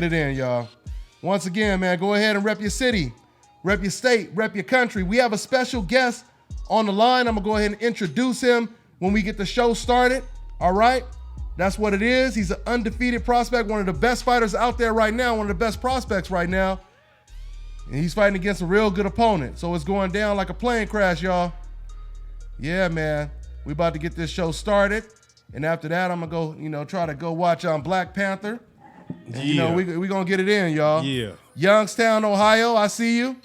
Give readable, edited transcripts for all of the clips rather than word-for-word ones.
it in, y'all. Once again, man, go ahead and rep your city, rep your state, rep your country. We have a special guest on the line. I'm going to go ahead and introduce him when we get the show started. All right? That's what it is. He's an undefeated prospect, one of the best fighters out there right now, one of the best prospects right now. And he's fighting against a real good opponent. So it's going down like a plane crash, y'all. Yeah, man. We about to get this show started. And after that, I'm going to go, try to go watch Black Panther. And, we going to get it in, y'all. Yeah. Youngstown, Ohio, I see you.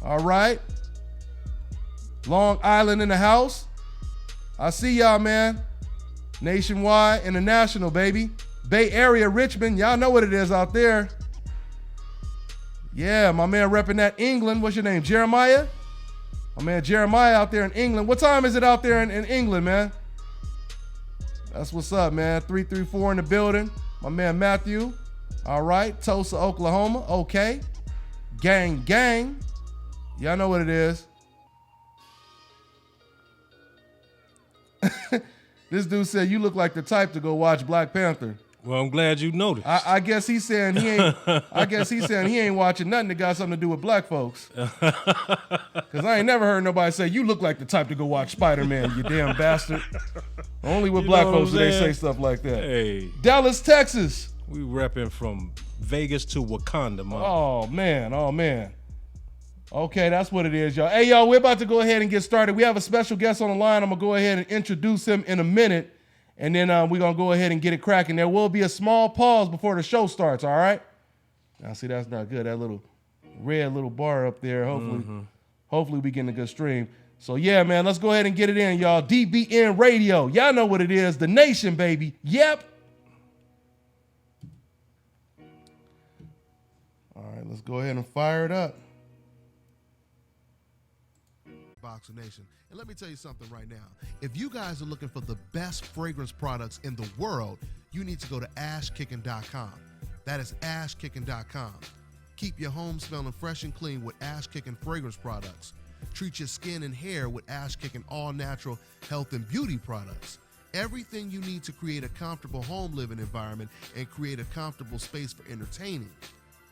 All right. Long Island in the house. I see y'all, man. Nationwide, international, baby. Bay Area, Richmond. Y'all know what it is out there. Yeah, my man repping that England. What's your name, Jeremiah? My man Jeremiah out there in England. What time is it out there in England, man? That's what's up, man. 334 in the building. My man Matthew. All right. Tulsa, Oklahoma. Okay. Gang, gang. Y'all know what it is. This dude said you look like the type to go watch Black Panther. Well, I'm glad you noticed. I guess he's saying he ain't. I guess he's saying he ain't watching nothing that got something to do with black folks. Cause I ain't never heard nobody say you look like the type to go watch Spider-Man. You damn bastard. Only with black folks do they say stuff like that. Hey, Dallas, Texas. We repping from Vegas to Wakanda, man. Oh man. Okay, that's what it is, y'all. Hey, y'all, we're about to go ahead and get started. We have a special guest on the line. I'm gonna go ahead and introduce him in a minute. And then we're going to go ahead and get it cracking. There will be a small pause before the show starts, all right? Now, see, that's not good. That little red little bar up there. Hopefully we getting a good stream. So, yeah, man, let's go ahead and get it in, y'all. DBN Radio. Y'all know what it is. The nation, baby. Yep. All right, let's go ahead and fire it up. Boxer Nation. And let me tell you something right now. If you guys are looking for the best fragrance products in the world, you need to go to ashkicking.com. That is ashkicking.com. Keep your home smelling fresh and clean with Ash Kicking fragrance products. Treat your skin and hair with Ash Kicking all-natural health and beauty products. Everything you need to create a comfortable home living environment and create a comfortable space for entertaining.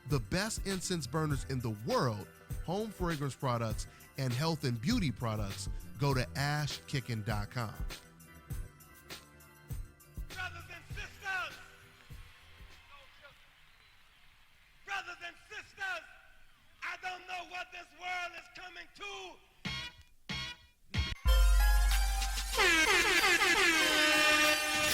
The best incense burners in the world, home fragrance products, and health and beauty products, go to ashkicking.com. Brothers and sisters, I don't know what this world is coming to.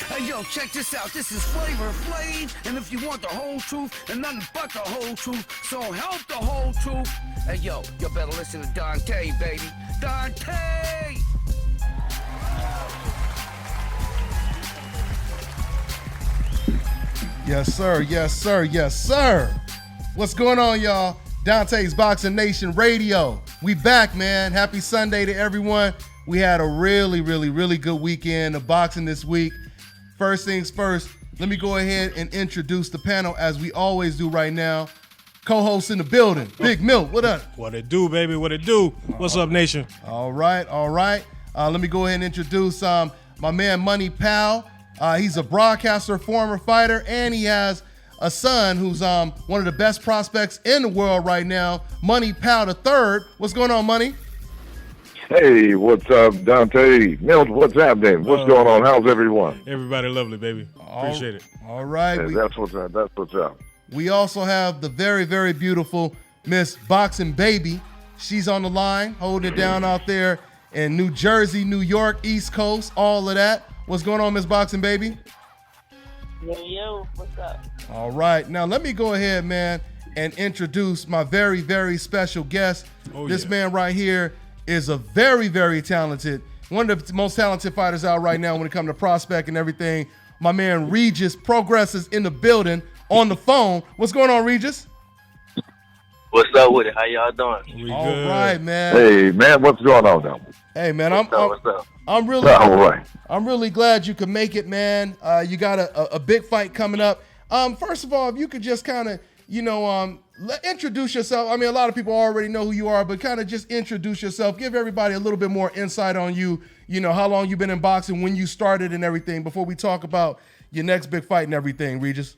Hey, yo, check this out. This is Flavor Flav, and if you want the whole truth and nothing but the whole truth, so help the whole truth. Hey, yo, you better listen to Dante, baby. Dante! Yes, sir. Yes, sir. Yes, sir. What's going on, y'all? Dante's Boxing Nation Radio. We back, man. Happy Sunday to everyone. We had a really, really, really good weekend of boxing this week. First things first, let me go ahead and introduce the panel as we always do right now. Co-host in the building, Big Milk. What up? What it do, baby? What it do? What's up, nation? All right. Let me go ahead and introduce my man Money Pal. He's a broadcaster, former fighter, and he has a son who's one of the best prospects in the world right now, Money Pal III. What's going on, Money? Hey, what's up, Dante? Milt, what's happening? What's going on? How's everyone? Everybody lovely, baby. Appreciate it. All right. Yeah, that's what's up. That's what's up. We also have the very, very beautiful Miss Boxing Baby. She's on the line, holding it down out there in New Jersey, New York, East Coast, all of that. What's going on, Miss Boxing Baby? Yo, what's up? All right. Now, let me go ahead, man, and introduce my very, very special guest. This man right here is a very, very talented, one of the most talented fighters out right now when it comes to prospect and everything. My man Regis, Prograis is in the building on the phone. What's going on, Regis? What's up with it? How y'all doing? We All good. right, man. Hey, man, what's going on now? Hey, man, What's up? I'm really, All right. I'm really glad you could make it, man. You got a big fight coming up. First of all, if you could just kind of, introduce yourself. I mean, a lot of people already know who you are, but kind of just introduce yourself. Give everybody a little bit more insight on you. You know, how long you've been in boxing, when you started and everything, before we talk about your next big fight and everything, Regis.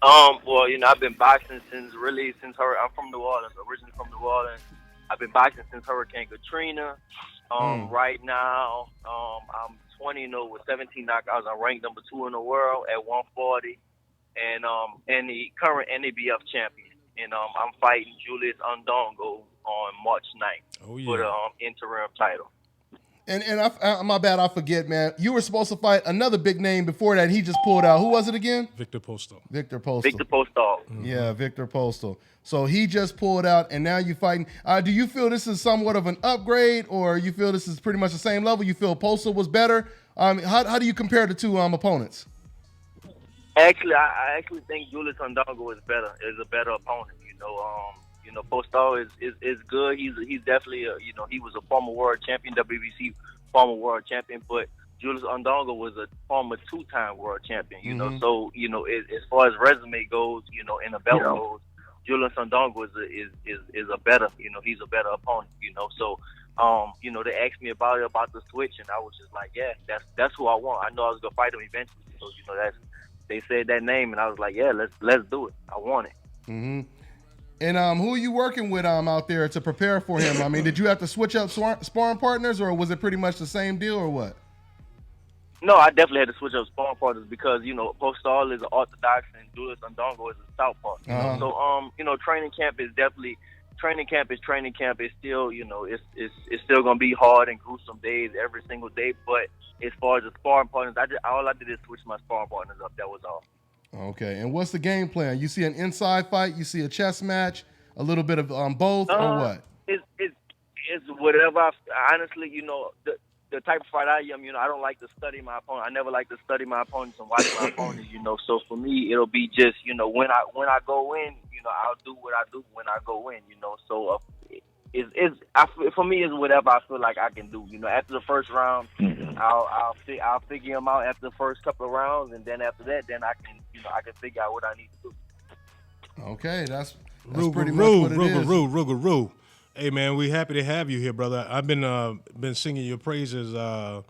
Well, I've been boxing since I'm from New Orleans, originally from New Orleans. I've been boxing since Hurricane Katrina. Right now, I'm 20-0 with 17 knockouts. I'm ranked number 2 in the world at 140, and the current NABF champion. And I'm fighting Julius Ondongo on March 9th for the interim title. And my bad, I forget, man. You were supposed to fight another big name before that. He just pulled out. Who was it again? Victor Postal. Victor Postal. Victor Postal. Yeah, Victor Postal. So he just pulled out, and now you're fighting. Do you feel this is somewhat of an upgrade, or you feel this is pretty much the same level? You feel Postal was better? How do you compare the two opponents? Actually, I actually think Julius Ondongo is a better opponent. Postal is good. He's definitely he was a former world champion, WBC former world champion, but Julius Ondongo was a former 2-time world champion. So as far as resume goes, in the belt goes, Julius Ondongo is a better he's a better opponent. So they asked me about the switch, and I was just like, yeah, that's who I want. I know I was gonna fight him eventually. So they said that name, and I was like, yeah, let's do it. I want it. Mm-hmm. And who are you working with out there to prepare for him? I mean, did you have to switch up sparring partners, or was it pretty much the same deal, or what? No, I definitely had to switch up sparring partners because Postal is an orthodox and Julius Ondongo is a southpaw. So training camp is training camp. It's still it's still gonna be hard and gruesome days every single day. But as far as the sparring partners, all I did is switch my sparring partners up. That was all. Okay, and what's the game plan? You see an inside fight, you see a chess match, a little bit of both, or what? It's whatever. Honestly, the type of fight I am, I don't like to study my opponent. I never like to study my opponents and watch my opponents, So for me, it'll be just, when I go in, I'll do what I do when I go in, So for me, it's whatever I feel like I can do. After the first round, I'll figure them out after the first couple of rounds, and then after that, then I can figure out what I need to do. Okay, that's pretty much what it is. Rugaroo. Hey man, we happy to have you here, brother. I've been singing your praises. I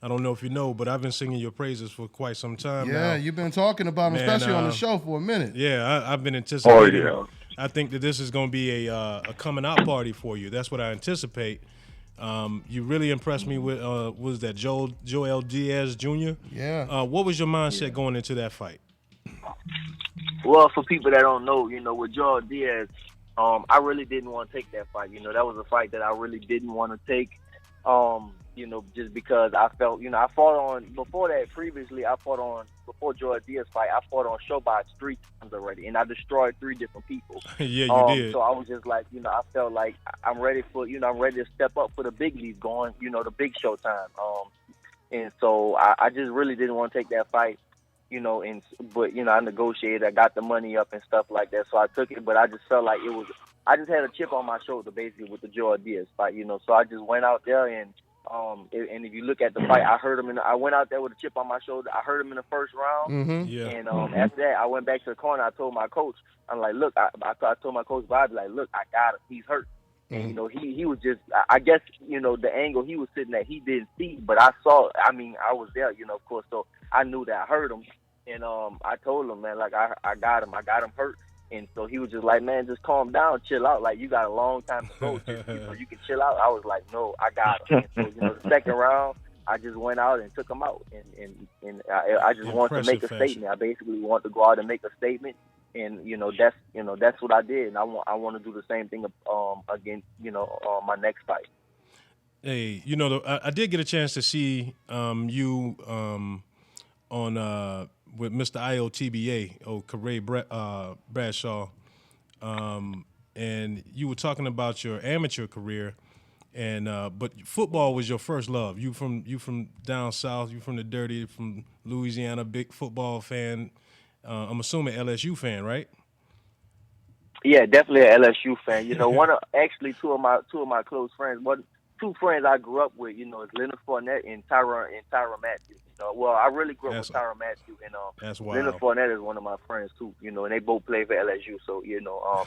don't know if you know, but I've been singing your praises for quite some time now. Yeah, you've been talking about them, especially on the show for a minute. Yeah, I've been anticipating. Oh, yeah. I think that this is going to be a coming out party for you. That's what I anticipate. You really impressed me with was that Joel Diaz Jr.? Yeah. What was your mindset going into that fight? Well, for people that don't know, with Joel Diaz, I really didn't want to take that fight. That was a fight that I really didn't want to take. Just because I felt, I fought on, before Joel Diaz fight, I fought on Showbox 3 times already, and I destroyed 3 different people. Yeah, you did. So I was just like, I felt like I'm ready to step up for the big league going, the big show time. And so I just really didn't want to take that fight, but I negotiated, I got the money up and stuff like that, so I took it, but I just felt like I just had a chip on my shoulder basically with the Joel Diaz fight, so I just went out there and if you look at the fight, I went out there with a chip on my shoulder. I hurt him in the first round. Mm-hmm. Yeah. And after that, I went back to the corner. I told my coach, I'm like, look, I told my coach Bobby, like, look, I got him. He's hurt. Mm-hmm. And, he was just, I guess, the angle he was sitting at, he didn't see, but I saw, I was there, of course, so I knew that I hurt him. And I told him, man, like, I got him hurt. And so he was just like, man, just calm down, chill out. Like, you got a long time to go. You can chill out. I was like, no, I got him. And so, the second round, I just went out and took him out. And I just wanted to make a statement. I basically wanted to go out and make a statement. And, that's what I did. And I want to do the same thing against, my next fight. Hey, I did get a chance to see you on with Mr. IOTBA, Corey Bradshaw, and you were talking about your amateur career, and but football was your first love. You from down south, you from the dirty, from Louisiana, big football fan. I'm assuming LSU fan, right? Yeah, definitely an LSU fan. Two of my close friends. Two friends I grew up with, is Leonard Fournette and Tyrann Matthew. Well, I really grew up with Tyrann Matthew, and that's wild. Leonard Fournette is one of my friends too. And they both play for LSU, so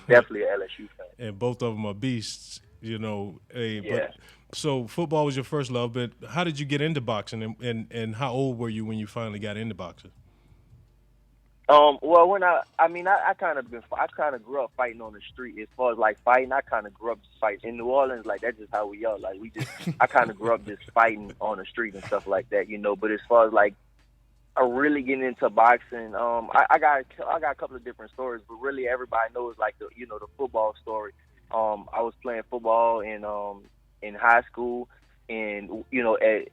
definitely an LSU fan. And both of them are beasts, Hey, yeah. But so football was your first love, but how did you get into boxing, and how old were you when you finally got into boxing? Well, when I kind of grew up fighting on the street. As far as like fighting, I kind of grew up just fighting in New Orleans. Like that's just how we are. Like I kind of grew up just fighting on the street and stuff like that, you know. But as far as like really getting into boxing, I got a couple of different stories, but really everybody knows like the football story. I was playing football in high school. And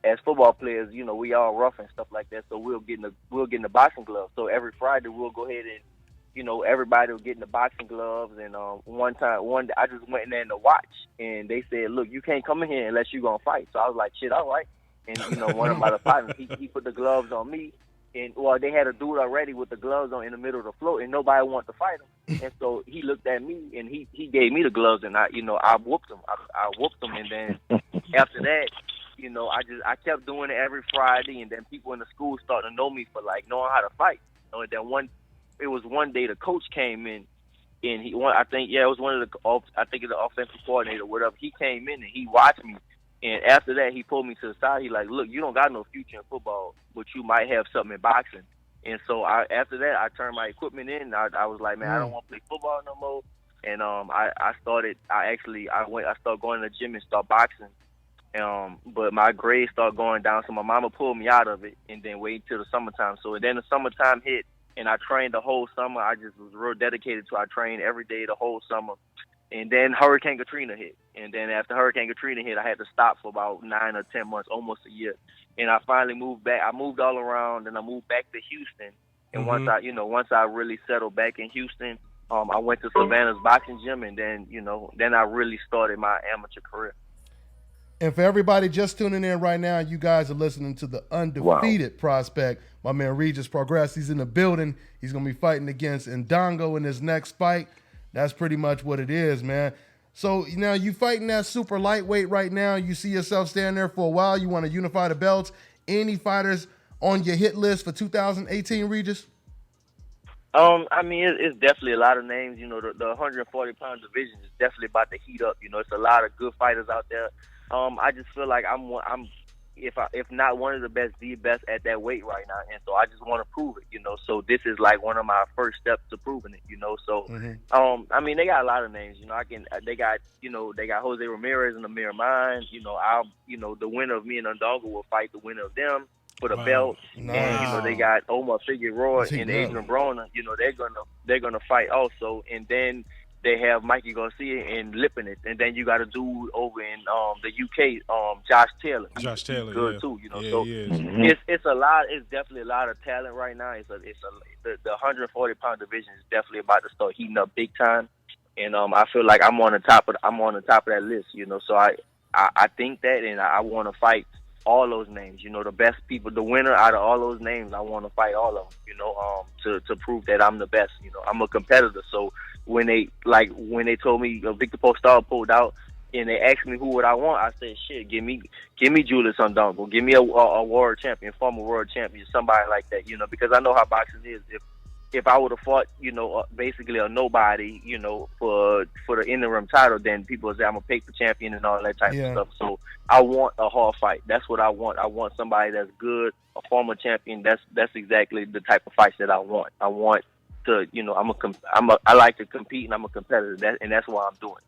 as football players, we all rough and stuff like that. So we'll get in the boxing gloves. So every Friday we'll go ahead and everybody will get in the boxing gloves. And one day I just went in there to watch, and they said, "Look, you can't come in here unless you're gonna fight." So I was like, "Shit, all right." And one of my partners, he put the gloves on me, and they had a dude already with the gloves on in the middle of the floor, and nobody wanted to fight him. And so he looked at me, and he gave me the gloves, and I whooped him. I whooped him, and then after that, I kept doing it every Friday, and then people in the school started to know me for like knowing how to fight. And then one day the coach came in, and it was the offensive coordinator, whatever. He came in and he watched me. And after that, he pulled me to the side. He like, "Look, you don't got no future in football, but you might have something in boxing." And so after that, I turned my equipment in. I was like, "Man, I don't want to play football no more." And I started going to the gym and start boxing. But my grades started going down, so my mama pulled me out of it, and then waited till the summertime. So then the summertime hit, and I trained the whole summer. I just was real dedicated to. I trained every day the whole summer. And then Hurricane Katrina hit. And then after Hurricane Katrina hit, I had to stop for about 9 or 10 months, almost a year. And I finally moved back. I moved all around, and I moved back to Houston. And once I really settled back in Houston, I went to Savannah's boxing gym, and then I really started my amateur career. And for everybody just tuning in right now, you guys are listening to the undefeated prospect, my man Regis Prograis. He's in the building. He's going to be fighting against Ndongo in his next fight. That's pretty much what it is, man. So now you fighting that super lightweight right now. You see yourself standing there for a while. You want to unify the belts. Any fighters on your hit list for 2018, Regis? It's definitely a lot of names. The 140-pound division is definitely about to heat up. It's a lot of good fighters out there. I just feel like I'm if not one of the best at that weight right now, and so I just want to prove it. So this is like one of my first steps to proving it. So they got a lot of names. They got Jose Ramirez and Amir Mine. The winner of me and Ndongo will fight the winner of them for the belt. Nice. And they got Omar Figueroa and Adrian Broner. They're gonna fight also, and then they have Mikey Garcia and Lipinets, and then you got a dude over in the UK, Josh Taylor. Josh Taylor, good too. Yeah, so he is. It's a lot. It's definitely a lot of talent right now. The 140-pound division is definitely about to start heating up big time, and I feel like I'm on the top of that list. So I think that, and I want to fight all those names. The best people, the winner out of all those names, I want to fight all of them. To prove that I'm the best. I'm a competitor, so. When they told me Victor Postal pulled out and they asked me who would I want, I said, "Shit, give me Julius Ndongo, give me a world champion, former world champion, somebody like that." Because I know how boxing is. If I would have fought, basically a nobody, for the interim title, then people would say I'm a paper champion and all that type of stuff. So I want a hard fight. That's what I want. I want somebody that's good, a former champion. That's exactly the type of fights that I want. I want. I like to compete, and I'm a competitor, and that's why I'm doing.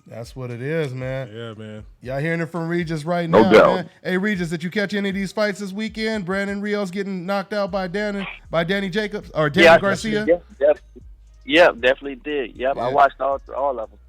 That's what it is, man. Yeah, man. Y'all hearing it from Regis right now, man. Hey, Regis, did you catch any of these fights this weekend? Brandon Rios getting knocked out by Danny Jacobs or Danny Garcia? Yeah, definitely did. Yep, yeah. I watched all of them.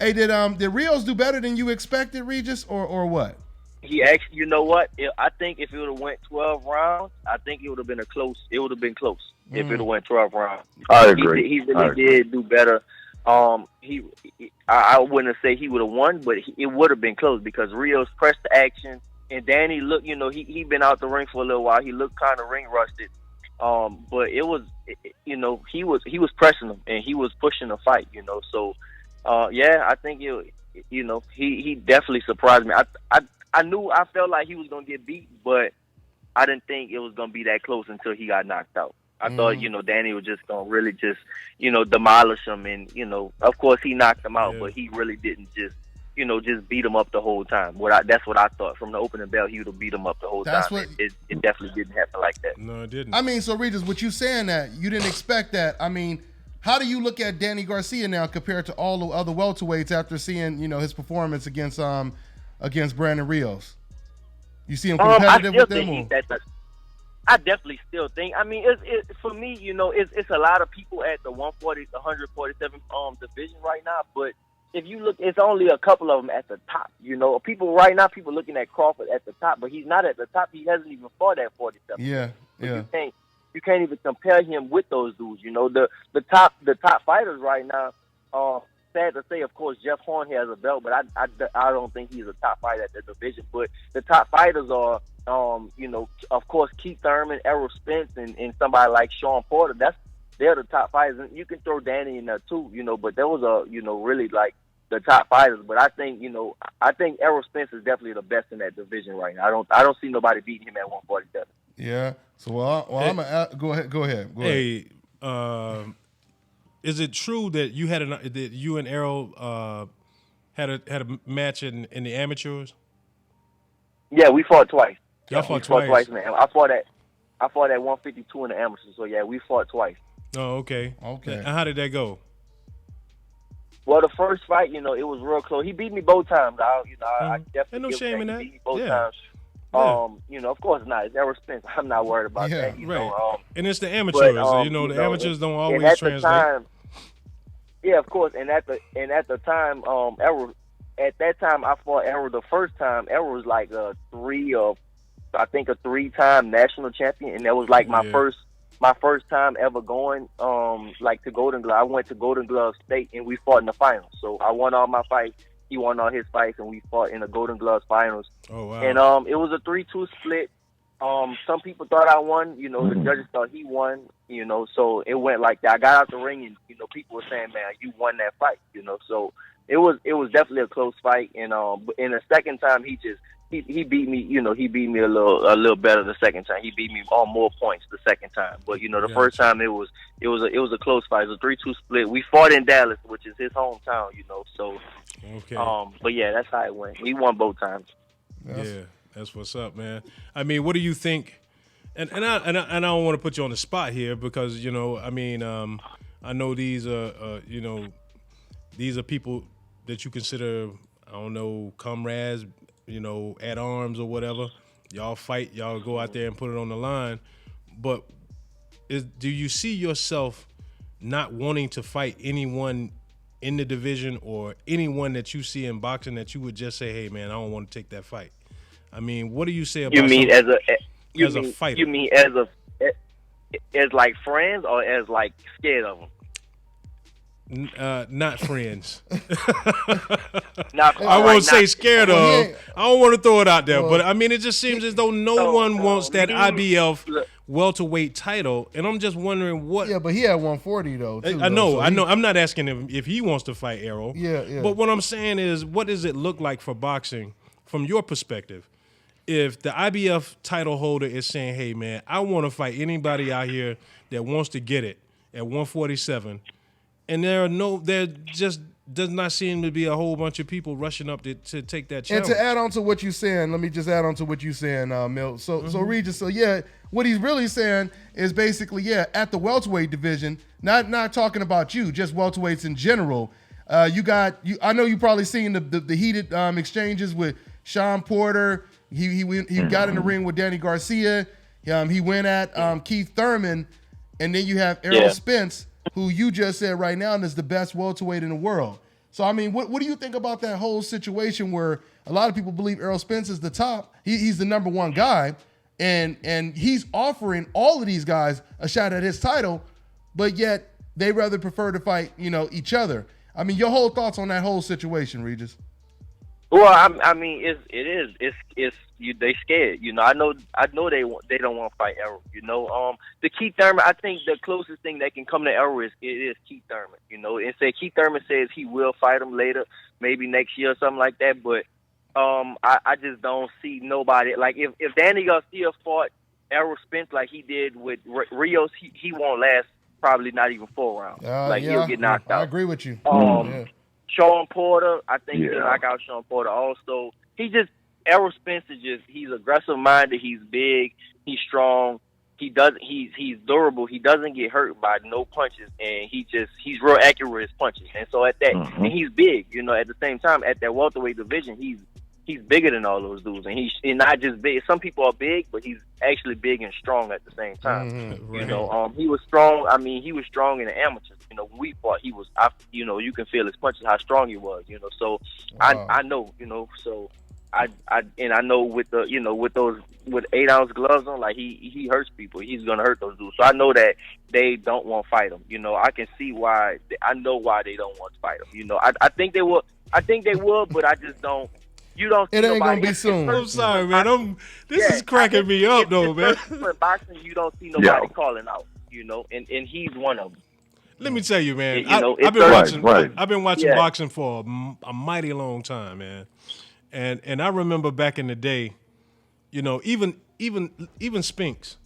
Did Rios do better than you expected, Regis, or what? He actually, you know what? I think if it would have went 12 rounds, I think it would have been close. It would have been close if it would have went 12 rounds. I agree. He really did do better. I wouldn't say he would have won, but it would have been close because Rios pressed the action, and Danny looked. He been out the ring for a little while. He looked kind of ring rusted. But it was, he was pressing him and he was pushing the fight. So I think he definitely surprised me. I felt like he was gonna get beat, but I didn't think it was gonna be that close until he got knocked out. I thought, Danny was just gonna really just, demolish him, and of course he knocked him out, but he really didn't just, just beat him up the whole time. That's what I thought. From the opening bell, he would have beat him up the whole time. It definitely didn't happen like that. No, it didn't. I mean, so Regis, with you saying that, you didn't expect that. I mean, how do you look at Danny Garcia now compared to all the other welterweights after seeing, his performance against Brandon Rios? You see him competitive with them? I definitely still think. I mean, for me, it's a lot of people at the 147 division right now. But if you look, it's only a couple of them at the top. People right now, people looking at Crawford at the top, but he's not at the top. He hasn't even fought at 47. Yeah. You can't even compare him with those dudes. The top fighters right now. Sad to say, of course, Jeff Horn has a belt, but I don't think he's a top fighter at the division. But the top fighters are, of course, Keith Thurman, Errol Spence, and somebody like Sean Porter. They're the top fighters. And you can throw Danny in there too, but those are, really like the top fighters. But I think Errol Spence is definitely the best in that division right now. I don't see nobody beating him at 147. Yeah. So I'm gonna go ahead. Hey, is it true that you and Errol had a match in the amateurs? Yeah, we fought twice. Y'all fought twice, man. I fought at 152 in the amateurs. So yeah, we fought twice. Oh, okay. And how did that go? Well, the first fight, it was real close. He beat me both times. I definitely Ain't no shame in that. He beat me both times. Of course not. It's Errol Spence. I'm not worried about that. Right. And it's the amateurs. The amateurs don't always translate. Yeah, of course. And at the time, Errol. At that time, I fought Errol the first time. Errol was like a three-time national champion, and that was like my first time ever going to Golden Glove. I went to Golden Glove State, and we fought in the finals. So I won all my fights. He won all his fights, and we fought in the Golden Gloves finals. Oh, wow. And it was a 3-2 split. Some people thought I won. The judges thought he won. So it went like that. I got out the ring, and people were saying, "Man, you won that fight." So it was definitely a close fight. And in the second time, he beat me. He beat me a little better the second time. He beat me on more points the second time. But the first time it was a close fight. It was a 3-2 split. We fought in Dallas, which is his hometown. So. Okay. But yeah, that's how it went. He won both times. Yeah, that's what's up, man. I mean, what do you think? And I don't want to put you on the spot here because I know these are people that you consider, I don't know, comrades, at arms or whatever. Y'all fight, y'all go out there and put it on the line. But do you see yourself not wanting to fight anyone in the division or anyone that you see in boxing that you would just say, "Hey, man, I don't want to take that fight"? I mean, what do you say about? You mean as a fighter? You mean as like friends or as like scared of them? Not friends. I won't say scared of. I don't want to throw it out there, but I mean, it just seems as though no one wants that IBF welterweight title, and I'm just wondering what. Yeah, but he had 140 though. Too, I know. I'm not asking him if he wants to fight Errol. Yeah. But what I'm saying is, what does it look like for boxing from your perspective? If the IBF title holder is saying, "Hey, man, I want to fight anybody out here that wants to get it at 147," and there just does not seem to be a whole bunch of people rushing up to take that challenge. And to add on to what you're saying, let me just add on to what you're saying, Milt. So Regis, what he's really saying is basically, at the welterweight division, not talking about you, just welterweights in general. I know you probably seen the heated exchanges with Sean Porter. He got in the ring with Danny Garcia. He went at Keith Thurman, and then you have Errol Spence, who you just said right now is the best welterweight in the world. So, I mean, what do you think about that whole situation where a lot of people believe Errol Spence is the top? He's the number one guy, and he's offering all of these guys a shot at his title, but yet they rather prefer to fight, each other. I mean, your whole thoughts on that whole situation, Regis? Well, I mean, they scared. I know they don't want to fight Errol. The Keith Thurman. I think the closest thing that can come to Errol is Keith Thurman. And say Keith Thurman says he will fight him later, maybe next year or something like that. But I just don't see nobody like if Danny Garcia fought Errol Spence like he did with Rios, he won't last probably not even 4 rounds. He'll get knocked out. I agree with you. Sean Porter, I think Yeah. they knock out Sean Porter also. Errol Spence he's aggressive minded, he's big, he's strong, he's durable, he doesn't get hurt by no punches, and he's real accurate with his punches. And so at that and he's big, at the same time at that welterweight division, he's bigger than all those dudes, and he's not just big. Some people are big, but he's actually big and strong at the same time. Right. He was strong. I mean, he was strong in the amateurs. When we fought, he was. You can feel his punches, how strong he was. So Wow. I know. So I know with those 8-ounce gloves on, like he hurts people. He's gonna hurt those dudes. So I know that they don't want to fight him. I can see why. I know why they don't want to fight him. I think they will. I think they will, but I just don't. You don't. See It ain't nobody gonna be soon. I'm sorry, man. This is cracking me up, though, man. For boxing, you don't see nobody calling out. And he's one of them. Let me tell you, man. It's I've been watching Yeah. boxing for a mighty long time, man. And I remember back in the day, even Spence,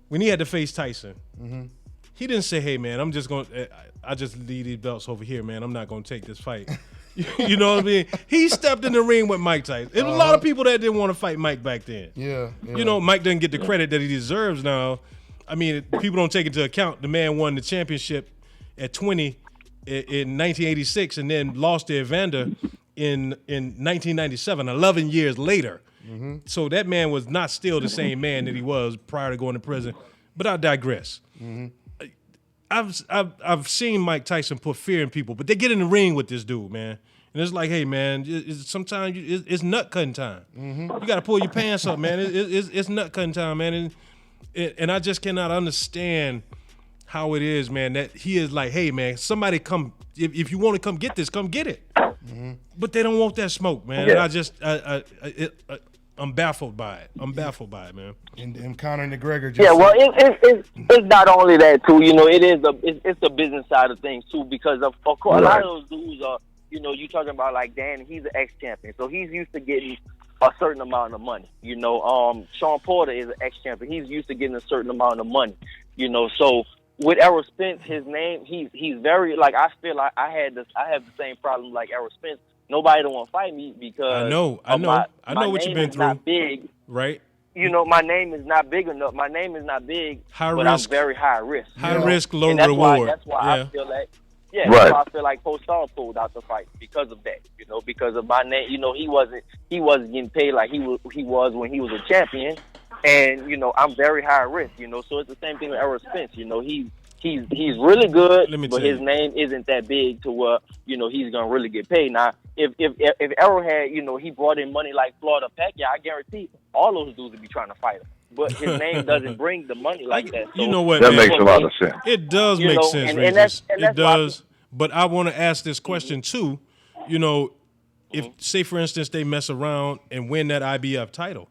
when he had to face Tyson, he didn't say, "Hey, man, I just leave these belts over here, man. I'm not gonna take this fight." You know what I mean? He stepped in the ring with Mike Tyson. There was a lot of people that didn't want to fight Mike back then. Yeah. Mike doesn't get the credit that he deserves now. I mean, people don't take into account the man won the championship at 20 in 1986 and then lost to Evander in 1997, 11 years later. So that man was not still the same man that he was prior to going to prison. But I digress. I've seen Mike Tyson put fear in people, but they get in the ring with this dude, man. And it's like, hey, man, sometimes it's nut cutting time. You got to pull your pants up, man. It's nut cutting time, man. And I just cannot understand how it is, man, that he is like, hey, man, somebody come. If you want to come get this, come get it. But they don't want that smoke, man. Yeah. And I'm baffled by it. Man. And Conor McGregor just it's not only that too. It's the business side of things too, because of course a lot of those dudes are. You talking about like Dan. He's an ex-champion, so he's used to getting a certain amount of money. Sean Porter is an ex-champion. He's used to getting a certain amount of money. So with Errol Spence, his name, he's very like. I feel like I have the same problem like Errol Spence. Nobody don't want to fight me because I know what you've been through. Not big, right? My name is not big enough. My name is not big, high but risk, I'm very high risk. High risk, low and that's reward. That's why I feel like. Yeah, Right. that's why I feel like Postal pulled out the fight because of that. Because of my name. He wasn't getting paid like he was when he was a champion, and I'm very high risk. So it's the same thing with Errol Spence. He's really good, but his name isn't that big to where he's gonna really get paid. Now, if Errol had he brought in money like Florida Pacquiao, I guarantee all those dudes would be trying to fight him. But his name doesn't bring the money like that. So, you know what? That man? makes a lot of sense. It does make sense, and Regis. that's It does. But I want to ask this question too. If say for instance they mess around and win that IBF title,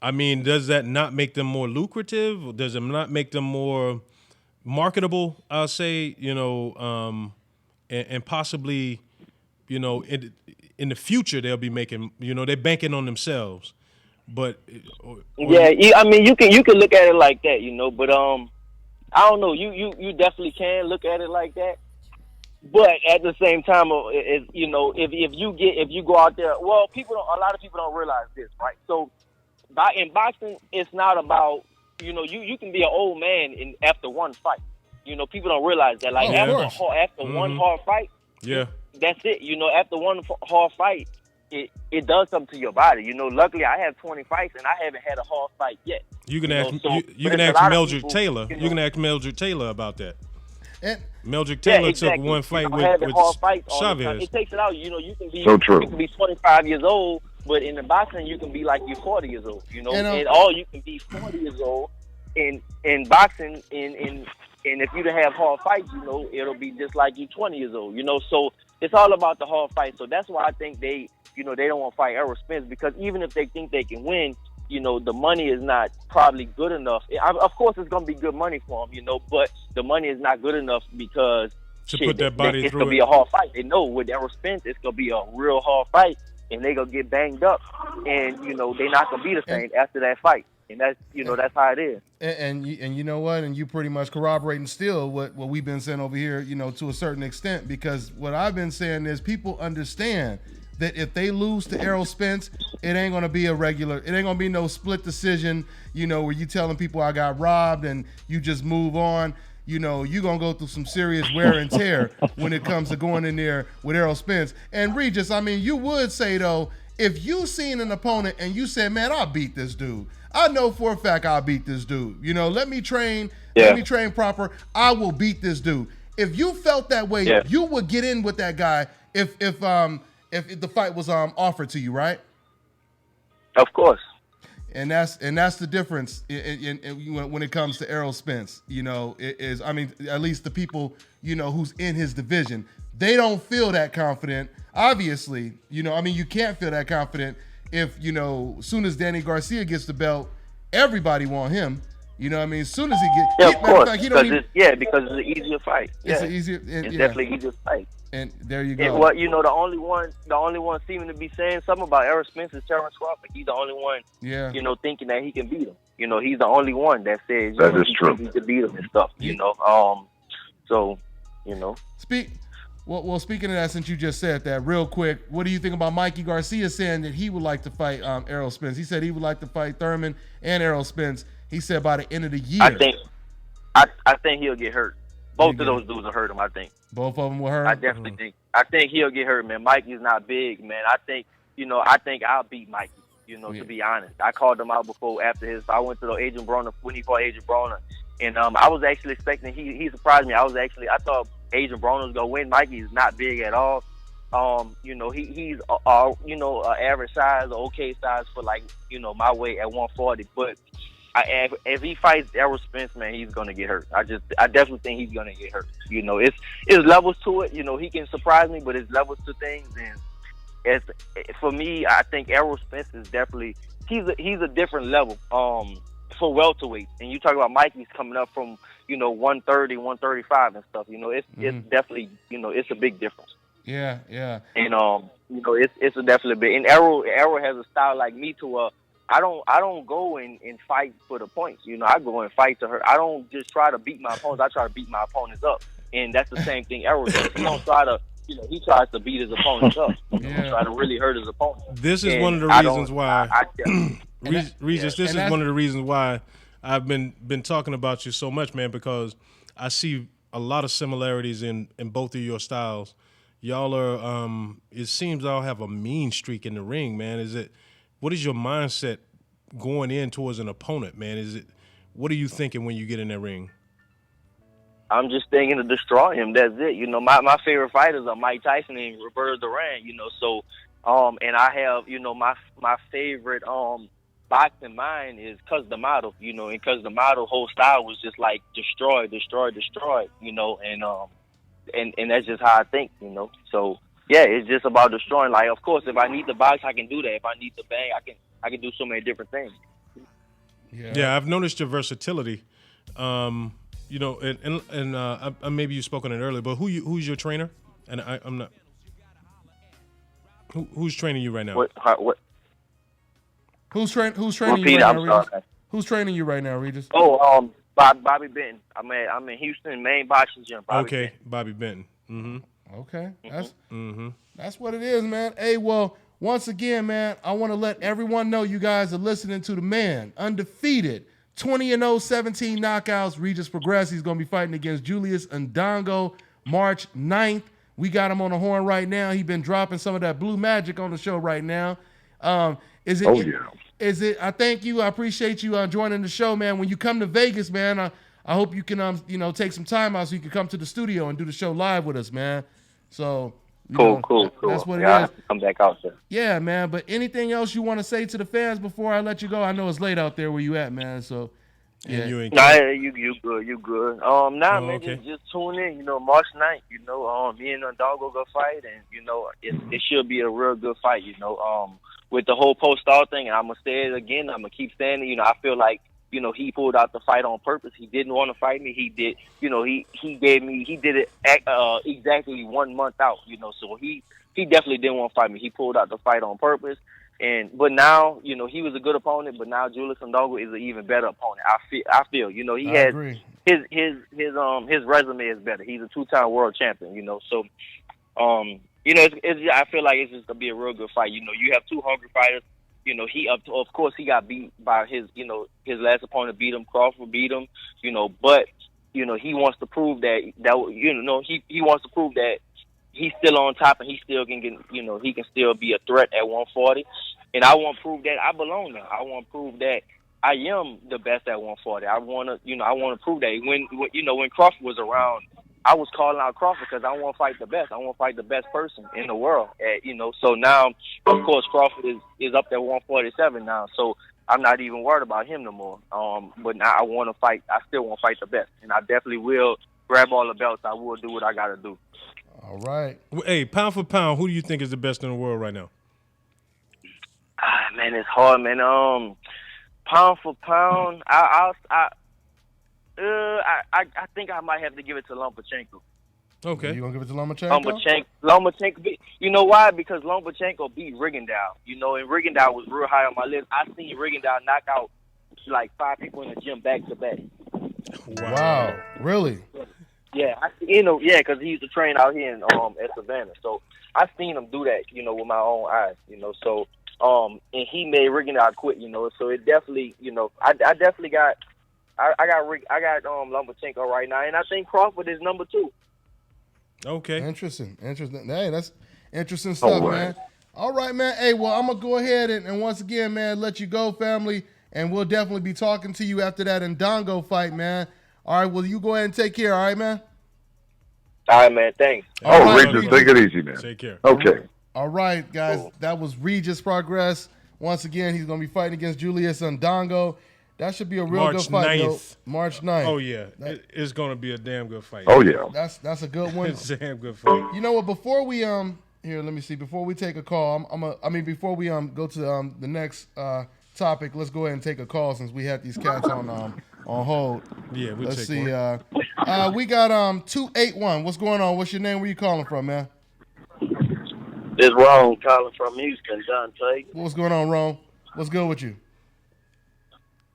I mean, does that not make them more lucrative? Or does it not make them more marketable? I'll say, and possibly, in the future they'll be making. They're banking on themselves. But I mean, you can look at it like that, But I don't know. You definitely can look at it like that. But at the same time, if you go out there, well, a lot of people don't realize this, right? So, in boxing, it's not about you can be an old man after one fight. People don't realize that. Like after one hard fight, that's it. After one hard fight. It does something to your body. Luckily I have 20 fights and I haven't had a hard fight yet. You can ask Meldrick Taylor. You can ask Meldrick Taylor about that. Meldrick Taylor took one fight with Chavez. It takes it out. You can be so true. You can be 25 years old, but in the boxing you can be like you're 40 years old. And all you can be 40 years old in boxing and if you don't have hard fights, it'll be just like you 20 years old. So it's all about the hard fight. So that's why I think they don't want to fight Errol Spence, because even if they think they can win, the money is not probably good enough. Of course, it's going to be good money for him, but the money is not good enough because put that body it's through going to be a hard fight. They know with Errol Spence, it's going to be a real hard fight, and they're going to get banged up, and, they're not going to be the same after that fight. and that's that's how it is. And you know what? And you pretty much corroborating still what we've been saying over here, to a certain extent, because what I've been saying is people understand that if they lose to Errol Spence, it ain't gonna be no split decision, where you telling people I got robbed and you just move on. You're gonna go through some serious wear and tear when it comes to going in there with Errol Spence. And Regis, I mean, you would say though, if you seen an opponent and you said, man, I'll beat this dude. I know for a fact I'll beat this dude. Let me train proper. I will beat this dude. If you felt that way, you would get in with that guy if the fight was offered to you, right? Of course. And that's the difference in when it comes to Errol Spence. At least the people who's in his division, they don't feel that confident. Obviously, you can't feel that confident if as soon as Danny Garcia gets the belt, everybody want him. As soon as he gets, of course, because it's an easier fight. It's definitely an easier fight. And there you go. And what the only one seeming to be saying something about Errol Spence is Terrence Crawford. He's the only one, thinking that he can beat him. He's the only one that says he can beat him and stuff. Speaking of that, since you just said that, real quick, what do you think about Mikey Garcia saying that he would like to fight Errol Spence? He said he would like to fight Thurman and Errol Spence. He said by the end of the year. I think he'll get hurt. Both of those dudes will hurt him, I think. Both of them will hurt him? I definitely think. I think he'll get hurt, man. Mikey's not big, man. I think I'll beat Mikey, to be honest. I called him out before, I went to the Adrian Broner, when he fought Adrian Broner. And I was actually expecting, he surprised me. I thought Adrian Broner was going to win. Mikey is not big at all. He's average size, okay size for my weight at 140. But if he fights Errol Spence, man, he's gonna get hurt. I definitely think he's gonna get hurt. It's levels to it. He can surprise me, but it's levels to things. And for me, I think Errol Spence is definitely he's a different level for welterweight. And you talk about Mikey's coming up from 130, 135 and stuff. It's definitely it's a big difference. Yeah. And it's a definitely big. And Errol has a style like me to I don't go and fight for the points. I go and fight to hurt. I don't just try to beat my opponents. I try to beat my opponents up. And that's the same thing Errol does. He don't try to, he tries to beat his opponents up. He try to really hurt his opponent. This is one of the reasons why, Regis, this is one of the reasons why I've been talking about you so much, man, because I see a lot of similarities in both of your styles. Y'all are, it seems y'all have a mean streak in the ring, man. What is your mindset going in towards an opponent, man? What are you thinking when you get in that ring? I'm just thinking to destroy him. That's it. My favorite fighters are Mike Tyson and Roberto Duran. So, and I have, my favorite boxing mind is Cus D'Amato. And Cus D'Amato whole style was just like destroy. And that's just how I think. So. Yeah, it's just about destroying. Like, of course, if I need the box, I can do that. If I need the bang, I can do so many different things. Yeah, I've noticed your versatility. And maybe you spoke on it earlier, but who's your trainer? And I'm not. Who's training you right now? What? Who's training you right now, Regis? Who's training you right now, Regis? Oh, Bobby Benton. I'm in Houston, main boxing gym. Bobby Benton. Mm-hmm. Okay, that's what it is, man. Hey, well, once again, man, I want to let everyone know you guys are listening to the man, undefeated, 20-0, 17 knockouts. Regis Prograis. He's going to be fighting against Julius Ndongo March 9th. We got him on the horn right now. He's been dropping some of that blue magic on the show right now. Is it? I thank you. I appreciate you joining the show, man. When you come to Vegas, man, I hope you can take some time out so you can come to the studio and do the show live with us, man. So cool. That's what it is. Come back out there. Yeah, man. But anything else you want to say to the fans before I let you go? I know it's late out there where you at, man. So yeah, you good. You good. Man, okay. just tune in. March 9th. Me and Ndongo go fight, and it should be a real good fight. With the whole post-star thing, and I'm gonna say it again. I'm gonna keep saying it. I feel like. He pulled out the fight on purpose. He didn't want to fight me. He did, he did it exactly 1 month out, so he definitely didn't want to fight me. He pulled out the fight on purpose. But now, you know, he was a good opponent, but now Julius Ndongo is an even better opponent. I feel, you know, he has agree. his resume is better. He's a 2-time world champion, you know. So, you know, I feel like it's just gonna be a real good fight. You know, you have two hungry fighters. You know, of course, he got beat by his last opponent beat him. Crawford beat him. You know, but you know, he wants to prove that he wants to prove that he's still on top and he still can get, you know, he can still be a threat at 140. And I want to prove that I belong there. I want to prove that I am the best at 140. I want to prove that. When Crawford was around, I was calling out Crawford because I want to fight the best. I want to fight the best person in the world. So now, of course, Crawford is up there 147 now. So I'm not even worried about him no more. But now I want to fight. I still want to fight the best, and I definitely will grab all the belts. I will do what I got to do. All right. Hey, pound for pound, who do you think is the best in the world right now? Man, it's hard, man. Pound for pound, I think I might have to give it to Lomachenko. Okay. You gonna give it to Lomachenko? Lomachenko. You know why? Because Lomachenko beat Rigondeaux. You know, and Rigondeaux was real high on my list. I seen Rigondeaux knock out like 5 people in the gym back to back. Wow. Really? Yeah, because he used to train out here in at Savannah. So I seen him do that, you know, with my own eyes, you know. So and he made Rigondeaux quit, you know. So it definitely, you know, I definitely got Lomachenko right now, and I think Crawford is number 2. Okay. Interesting. Hey, that's interesting stuff, man. All right, man. Hey, well, I'm gonna go ahead and once again, man, let you go, family, and we'll definitely be talking to you after that Ndongo fight, man. All right, well, you go ahead and take care, all right, man? All right, man, thanks. Regis, take it easy, man. Take care. Okay. All right, guys, that was Regis Prograis. Once again, he's going to be fighting against Julius Ndongo. That should be a real good fight, though. March 9th. Oh, yeah. It's going to be a damn good fight. Oh, yeah. That's a good one. It's a damn good fight. You know what, before we, here, let me see. Before we take a call, before we go to the next topic, let's go ahead and take a call since we had these cats on hold. Yeah, let's see. We got 281. What's going on? What's your name? Where you calling from, man? This is Ron calling from Houston, Dante. What's going on, Ron? What's good with you?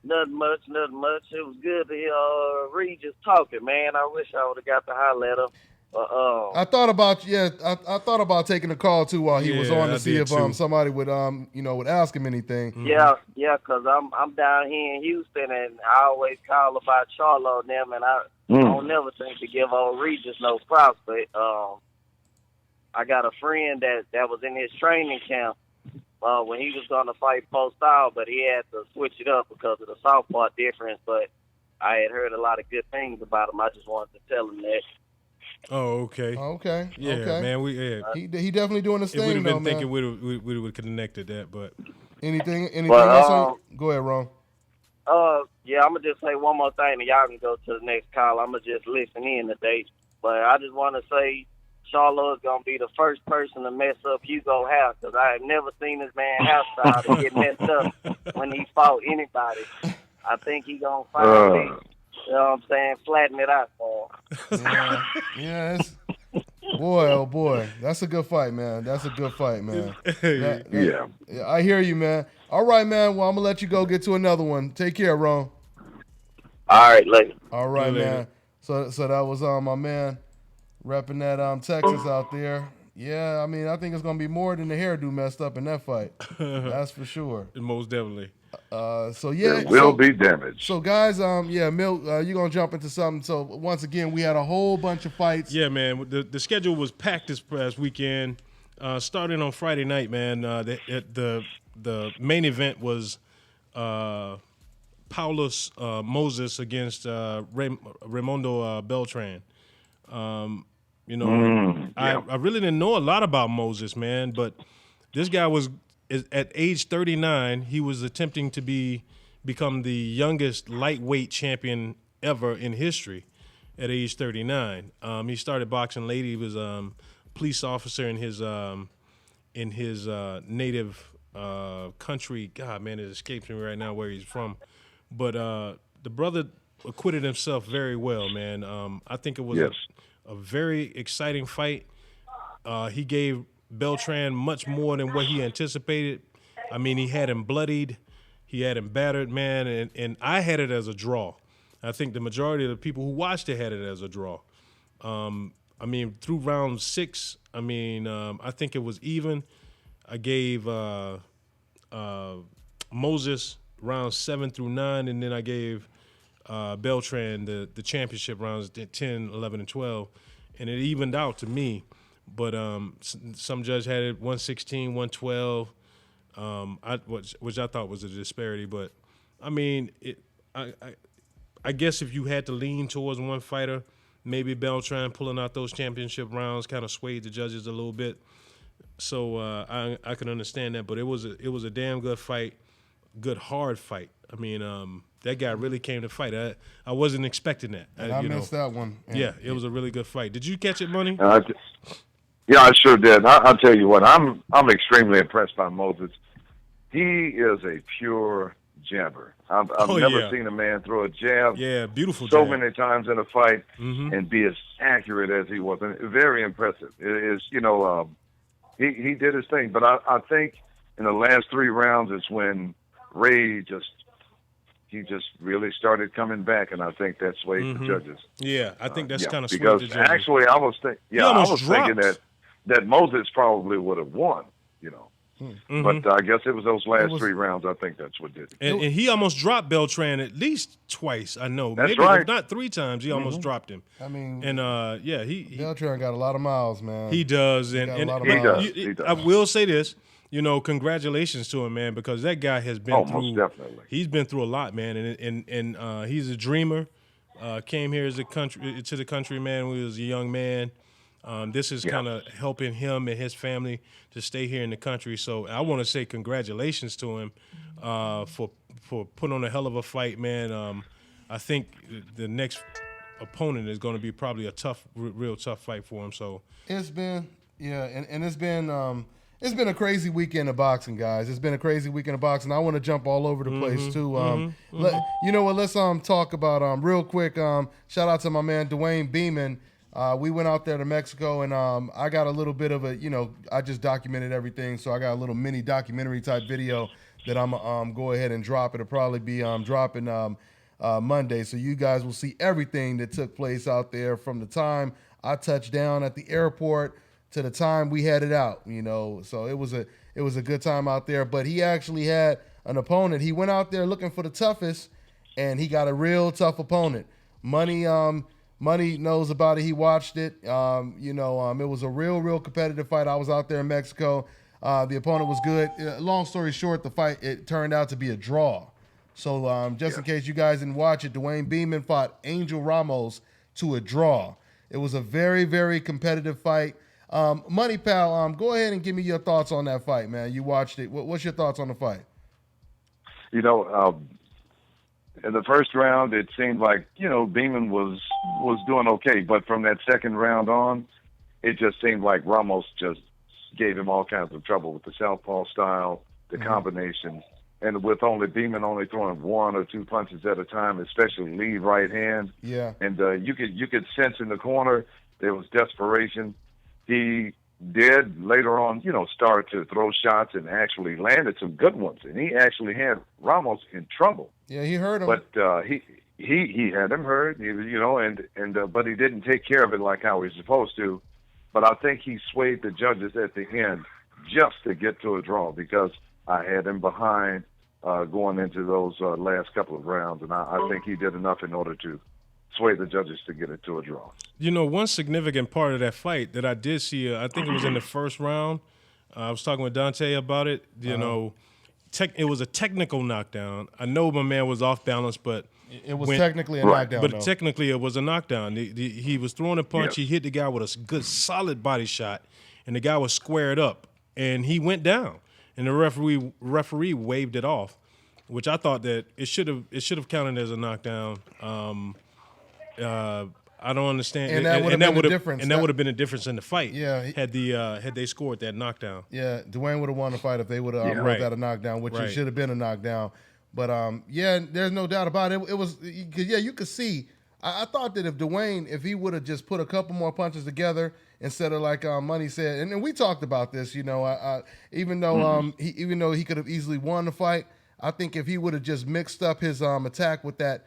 Nothing much. It was good to hear Regis talking, man. I wish I would have got to holler at him. I thought about taking a call too while he was on to see if somebody would would ask him anything. Mm-hmm. Yeah, because I'm down here in Houston and I always call about Charlo and them, and I don't never think to give old Regis no props, but I got a friend that was in his training camp when he was going to fight Postal, but he had to switch it up because of the southpaw difference. But I had heard a lot of good things about him. I just wanted to tell him that. Oh, okay. Yeah, okay. Man. He definitely doing his thing, though, man. Thinking we would have connected that, but anything else? Go ahead, Ron. Yeah, I'm gonna just say one more thing, and y'all can go to the next call. I'm gonna just listen in today, but I just want to say Charlo is gonna be the first person to mess up Hugo's house, because I have never seen this man house to get messed up when he fought anybody. I think he gonna finally. You know what I'm saying? Flatten it out for him. Yeah. Boy, oh boy. That's a good fight, man. Yeah. I hear you, man. All right, man. Well, I'm going to let you go get to another one. Take care, Ron. All right, later. All right, man. So that was my man repping that Texas out there. Yeah, I mean, I think it's going to be more than the hairdo messed up in that fight. That's for sure. Most definitely. There will be damage. So guys, Milt, you're gonna jump into something. So once again, we had a whole bunch of fights. Yeah, man. The schedule was packed this past weekend. Starting on Friday night, man. The main event was Paulus Moses against Raimundo Beltran. I really didn't know a lot about Moses, man, but this guy was. At age 39, he was attempting to become the youngest lightweight champion ever in history at age 39. He started boxing late. He was a police officer in his native country. God, man, it escapes me right now where he's from. But the brother acquitted himself very well, man. I think it was a very exciting fight. He gave Beltran much more than what he anticipated. I mean, he had him bloodied, he had him battered, man, and I had it as a draw. I think the majority of the people who watched it had it as a draw. I mean, through round 6, I mean, I think it was even. I gave Moses rounds 7 through 9, and then I gave Beltran the championship rounds 10, 11, and 12, and it evened out to me. But some judge had it 116, 112, which I thought was a disparity. But I mean, I guess if you had to lean towards one fighter, maybe Beltran pulling out those championship rounds kind of swayed the judges a little bit. So I can understand that, but it was a damn good fight, good hard fight. I mean, that guy really came to fight. I wasn't expecting that. And I missed that one. Yeah, it was a really good fight. Did you catch it, Money? Yeah, I sure did. I'll tell you what, I'm extremely impressed by Moses. He is a pure jabber. I've never seen a man throw a jab. Yeah, beautiful so jab. many times in a fight and be as accurate as he was. And very impressive. It is, he did his thing. But I think in the last 3 rounds is when Ray just really started coming back, and I think that swayed the judges. Yeah, I think that's kind of swayed because the judges. actually I was thinking that Moses probably would have won, But I guess it was those last 3 rounds. I think that's what did it. And he almost dropped Beltran at least twice. I know. That's maybe right. if not 3 times. He almost dropped him. I mean, and he Beltran got a lot of miles, man. He does, He does. I will say this. Congratulations to him, man, because that guy has been through. Most definitely. He's been through a lot, man, and he's a dreamer. Came here to the country, man. When he was a young man. This is kind of helping him and his family to stay here in the country. So I want to say congratulations to him for putting on a hell of a fight, man. I think the next opponent is going to be probably a real tough fight for him. So it's been, and it's been a crazy weekend of boxing, guys. It's been a crazy weekend of boxing. I want to jump all over the place too. You know what? Let's talk about real quick. Shout out to my man Dwayne Beeman. We went out there to Mexico, and I got a little bit of I just documented everything, so I got a little mini documentary type video that I'm gonna go ahead and drop. It'll probably be dropping Monday, so you guys will see everything that took place out there from the time I touched down at the airport to the time we headed out. So it was a good time out there. But he actually had an opponent. He went out there looking for the toughest, and he got a real tough opponent. Money knows about it. He watched it. It was a real competitive fight. I was out there in Mexico. The opponent was good. Long story short, the fight, it turned out to be a draw. So in case you guys didn't watch it, Dwayne Beeman fought Angel Ramos to a draw. It was a very, very competitive fight. Money Pal, go ahead and give me your thoughts on that fight, man. You watched it. What's your thoughts on the fight? In the first round, it seemed like, Beeman was doing okay. But from that second round on, it just seemed like Ramos just gave him all kinds of trouble with the southpaw style, the combinations, and with Beeman only throwing 1 or 2 punches at a time, especially lead right hand. Yeah. And you could sense in the corner there was desperation. He did later on, start to throw shots and actually landed some good ones. And he actually had Ramos in trouble. Yeah, he hurt him. But he had him hurt, but he didn't take care of it like how he was supposed to. But I think he swayed the judges at the end just to get to a draw because I had him behind going into those last couple of rounds. And I think he did enough in order to sway the judges to get it to a draw. One significant part of that fight that I did see, I think it was in the first round. I was talking with Dante about it. It was a technical knockdown. I know my man was off balance, but it was technically a knockdown. But technically, it was a knockdown. He was throwing a punch. He hit the guy with a good, solid body shot, and the guy was squared up, and he went down. And the referee waved it off, which I thought that it should have counted as a knockdown. I don't understand. And that would have been the difference. And that would have been a difference in the fight. Yeah. Had they scored that knockdown. Yeah, Dwayne would have won the fight if they would have ruled that a knockdown, which it should have been a knockdown. But there's no doubt about it. It was you could see I thought that if he would have just put a couple more punches together instead of like Money said, and we talked about this, even though he could have easily won the fight, I think if he would have just mixed up his attack with that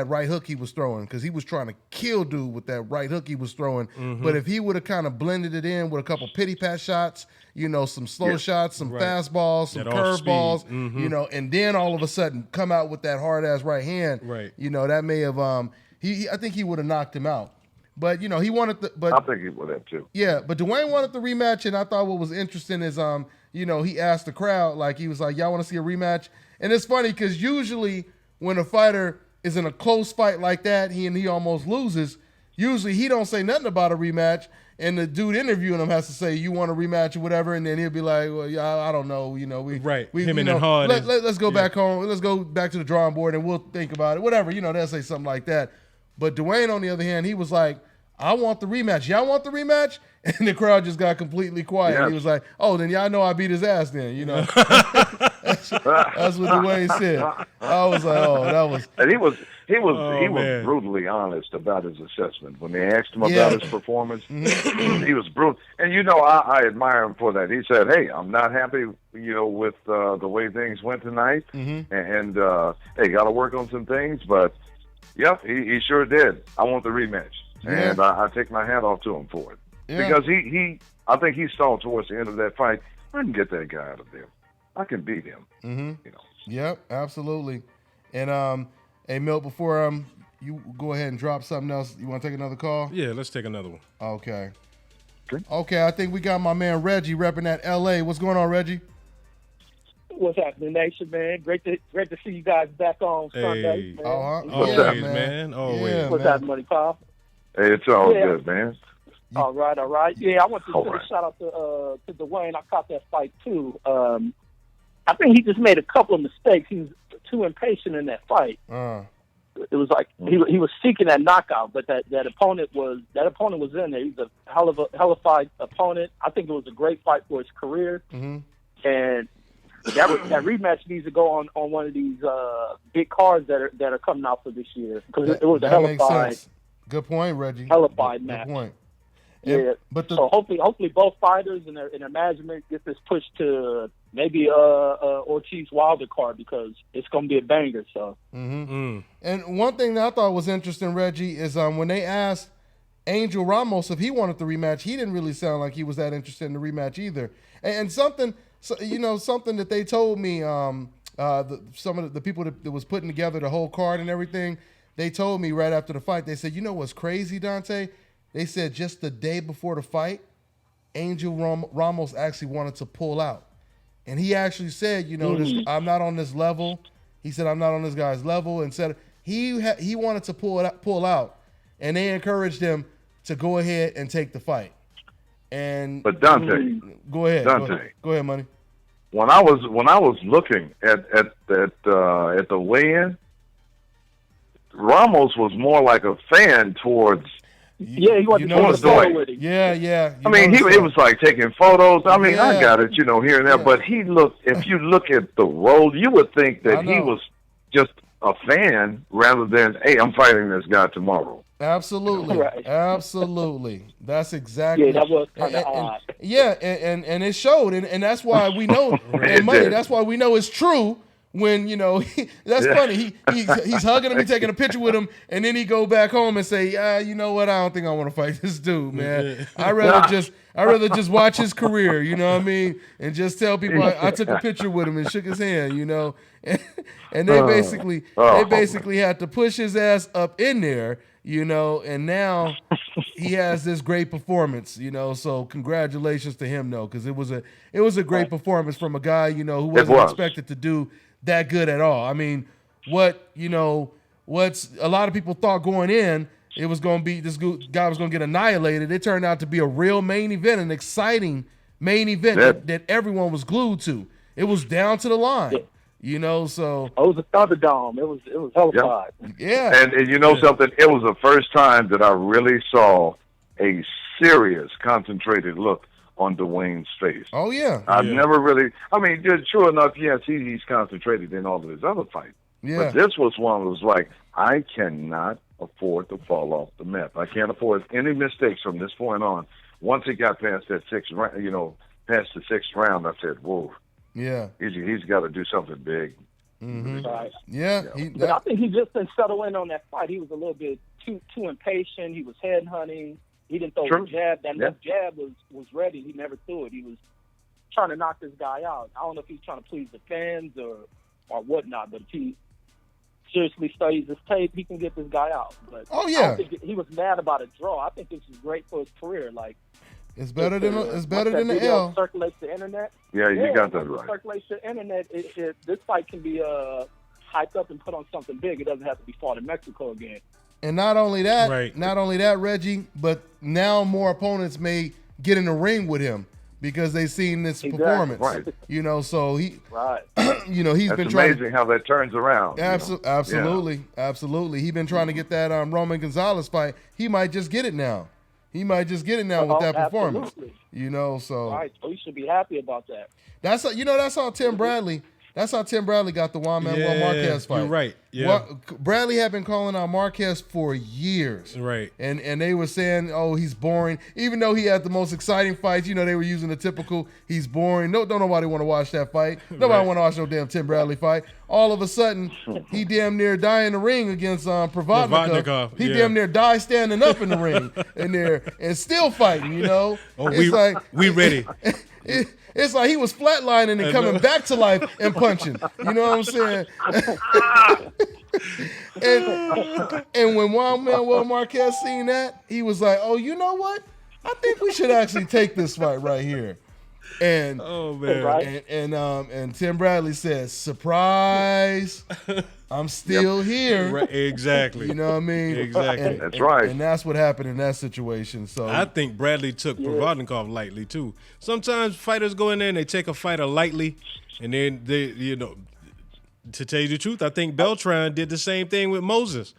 right hook he was throwing, because he was trying to kill dude with that right hook he was throwing. Mm-hmm. But if he would have kind of blended it in with a couple pity pat shots, some slow shots, some fastballs, some curveballs, and then all of a sudden come out with that hard ass right hand, that may have I think he would have knocked him out. But he wanted but I think he would have too. Yeah, but Dwayne wanted the rematch, and I thought what was interesting is he asked the crowd, like, he was like, y'all want to see a rematch? And it's funny because usually when a fighter is in a close fight like that, he almost loses, usually he don't say nothing about a rematch, and the dude interviewing him has to say, you want a rematch or whatever, and then he'll be like, well, yeah, I don't know, let's go back home, let's go back to the drawing board, and we'll think about it, whatever, they'll say something like that. But Dwayne, on the other hand, he was like, I want the rematch. Y'all want the rematch? And the crowd just got completely quiet. Yes. He was like, oh, then y'all know I beat his ass then, That's what Dwayne said. I was like, oh, that was... And he was brutally honest about his assessment. When they asked him about his performance, he was brutal. And, I admire him for that. He said, hey, I'm not happy, with the way things went tonight. Mm-hmm. And hey, got to work on some things. But, yeah, he sure did. I want the rematch. Yeah. And I take my hat off to him for it. Yeah. Because I think he saw towards the end of that fight, I can get that guy out of there. I can beat him. Mm-hmm. Yep, absolutely. And hey, Milt, before you go ahead and drop something else, you want to take another call? Yeah, let's take another one. Okay. I think we got my man Reggie repping at L.A. What's going on, Reggie? What's happening, Nation, man? Great to see you guys back on Sunday. Man. Always, man. Always. Yeah, what's happening, Money Pop? Hey, it's all good, man. All right. Yeah, I want to give a shout out to Dwayne. I caught that fight too. I think he just made a couple of mistakes. He was too impatient in that fight. It was like he was seeking that knockout, but that opponent was in there. He's a hell of a fight opponent. I think it was a great fight for his career, and that rematch needs to go on one of these big cards that are coming out for this year, because it was a hell of a fight. Good point, Reggie. Hellified match. Good point. Yeah, so hopefully both fighters and their management get this pushed to maybe Ortiz Wilder card, because it's going to be a banger. So. And one thing that I thought was interesting, Reggie, is when they asked Angel Ramos if he wanted the rematch, he didn't really sound like he was that interested in the rematch either. And something that they told me, some of the people that was putting together the whole card and everything. They told me right after the fight, they said, what's crazy, Dante? They said just the day before the fight, Angel Ramos actually wanted to pull out. And he actually said, I'm not on this level. He said, I'm not on this guy's level. And said he wanted to pull out. And they encouraged him to go ahead and take the fight. But Dante. Go ahead. Dante. Go ahead, Money. When I was looking at the weigh-in, Ramos was more like a fan towards. Yeah, he wanted to go photo with him. Yeah. I mean, he was like taking photos. I mean, I got it, here and there. But he looked. If you look at the role, you would think that he was just a fan rather than, hey, I'm fighting this guy tomorrow. Absolutely, right. Absolutely. That's exactly. Yeah, that was kind of odd. And it showed, and that's why we know. And Money, that's why we know it's true. When that's funny. He's hugging him, he's taking a picture with him, and then he go back home and say, you know what? I don't think I want to fight this dude, man. I rather just watch his career. You know what I mean? And just tell people I took a picture with him and shook his hand. And they basically had to push his ass up in there. And now he has this great performance. So congratulations to him, though, because it was a great performance from a guy who wasn't expected to do that good at all. I mean, what's a lot of people thought going in, it was going to be this guy was going to get annihilated. It turned out to be a real main event, an exciting main event that everyone was glued to. It was down to the line. So it was a Thunderdome. It was hell of fun. Yeah. And something, it was the first time that I really saw a serious, concentrated look on Dwayne's face. Oh, yeah. I've never really, sure enough, yes, he's concentrated in all of his other fights. Yeah. But this was one that was like, I cannot afford to fall off the map. I can't afford any mistakes from this point on. Once he got past that sixth round, past the sixth round, I said, whoa. Yeah. He's got to do something big. Mm-hmm. Right. Yeah. But I think he just didn't settle in on that fight. He was a little bit too impatient. He was head hunting. He didn't throw the jab. That left jab was ready. He never threw it. He was trying to knock this guy out. I don't know if he's trying to please the fans or whatnot, but if he seriously studies his tape, he can get this guy out. But I don't think he was mad about a draw. I think this is great for his career. Like, it's better than the L. Circulates the internet. Yeah, you got that right. Circulates the internet. This fight can be hyped up and put on something big. It doesn't have to be fought in Mexico again. And not only that, Reggie, but now more opponents may get in the ring with him because they've seen this performance. Right. So he, he's That's been trying. Amazing how that turns around. Absolutely. He's been trying to get that Roman Gonzalez fight. He might just get it now. With that performance. So right. So you should be happy about that. That's how Tim Bradley. That's how Tim Bradley got the Juan Manuel Marquez fight. You're right. Yeah. Bradley had been calling out Marquez for years. Right. And they were saying, oh, he's boring. Even though he had the most exciting fights, they were using the typical, he's boring. Don't nobody want to watch that fight. Nobody want to watch no damn Tim Bradley fight. All of a sudden, he damn near died in the ring against Provodnikov. He damn near died standing up in the ring and still fighting, Oh, we ready. It's like he was flatlining and coming back to life and punching. You know what I'm saying? and when Juan Manuel Marquez seen that, he was like, oh, you know what? I think we should actually take this fight right here. And and Tim Bradley says, surprise, I'm still here. Right, exactly. You know what I mean? Exactly. That's right. And that's what happened in that situation. So I think Bradley took Provodnikov lightly too. Sometimes fighters go in there and they take a fighter lightly, and then they, to tell you the truth, I think Beltran did the same thing with Moses.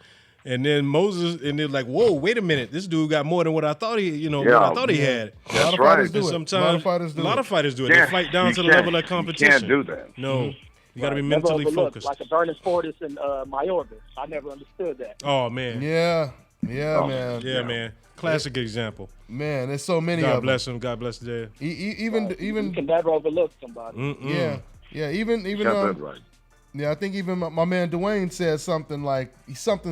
And then they're like, whoa, wait a minute, this dude got more than what I thought he, what I thought he had. That's right. Sometimes a lot of fighters do it. They fight down to the level of competition. You can't do that. No, you got to be mentally focused. Like a Bernie Fortis and Mayorga. I never understood that. Oh man. Yeah, man. Yeah, man. Classic example. Man, there's so many. God bless him. God bless the dead. Even you can never overlook somebody. Even right. Yeah, I think even my man Dwayne said something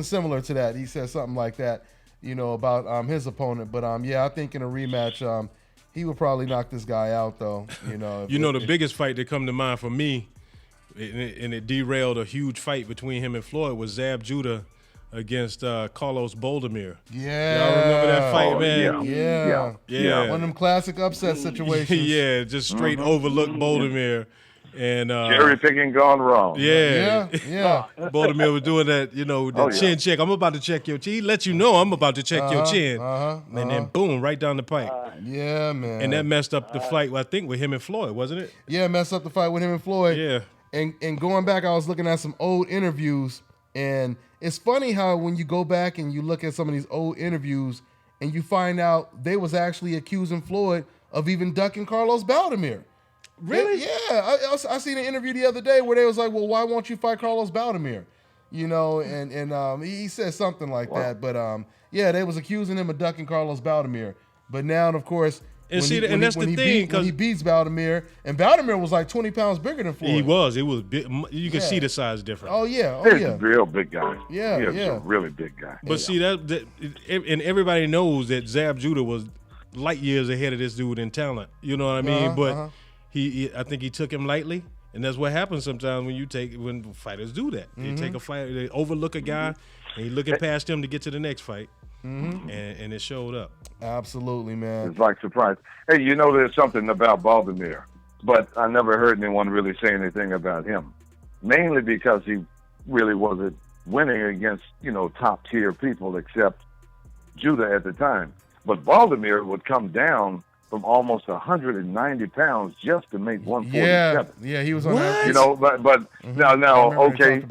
similar to that. He said something like that, about his opponent. But I think in a rematch, he would probably knock this guy out, though. The biggest fight that come to mind for me, and it derailed a huge fight between him and Floyd, was Zab Judah against Carlos Boldemir. Yeah, y'all remember that fight, man? Yeah. One of them classic upset situations. Yeah, just straight overlooked Boldemir. And cherry picking gone wrong. Yeah. Boldemir was doing that, the chin check. I'm about to check your chin. He let you know I'm about to check your chin. And then boom, right down the pipe. Yeah, man. And that messed up the fight, I think, with him and Floyd, wasn't it? Yeah, messed up the fight with him and Floyd. Yeah. And going back, I was looking at some old interviews, and it's funny how when you go back and you look at some of these old interviews and you find out they was actually accusing Floyd of even ducking Carlos Baldomir. Really? Yeah. I seen an interview the other day where they was like, well, why won't you fight Carlos Baldomir? And he said something like that. But, they was accusing him of ducking Carlos Baldomir. But now, of course, when he beats Baldomir, and Baldomir was like 20 pounds bigger than Floyd. He was big. You can see the size difference. Oh, yeah. He's a real big guy. Yeah, He's a really big guy. But see, that and everybody knows that Zab Judah was light years ahead of this dude in talent. You know what I mean? But I think he took him lightly, and that's what happens sometimes when fighters do that. They take a fight, they overlook a guy, and he looking past him to get to the next fight, and it showed up. Absolutely, man. It's like surprise. Hey, there's something about Baldomir, but I never heard anyone really say anything about him, mainly because he really wasn't winning against top tier people except Judah at the time. But Baldomir would come down from almost 190 pounds just to make 147. Yeah, he was on that. But now, okay,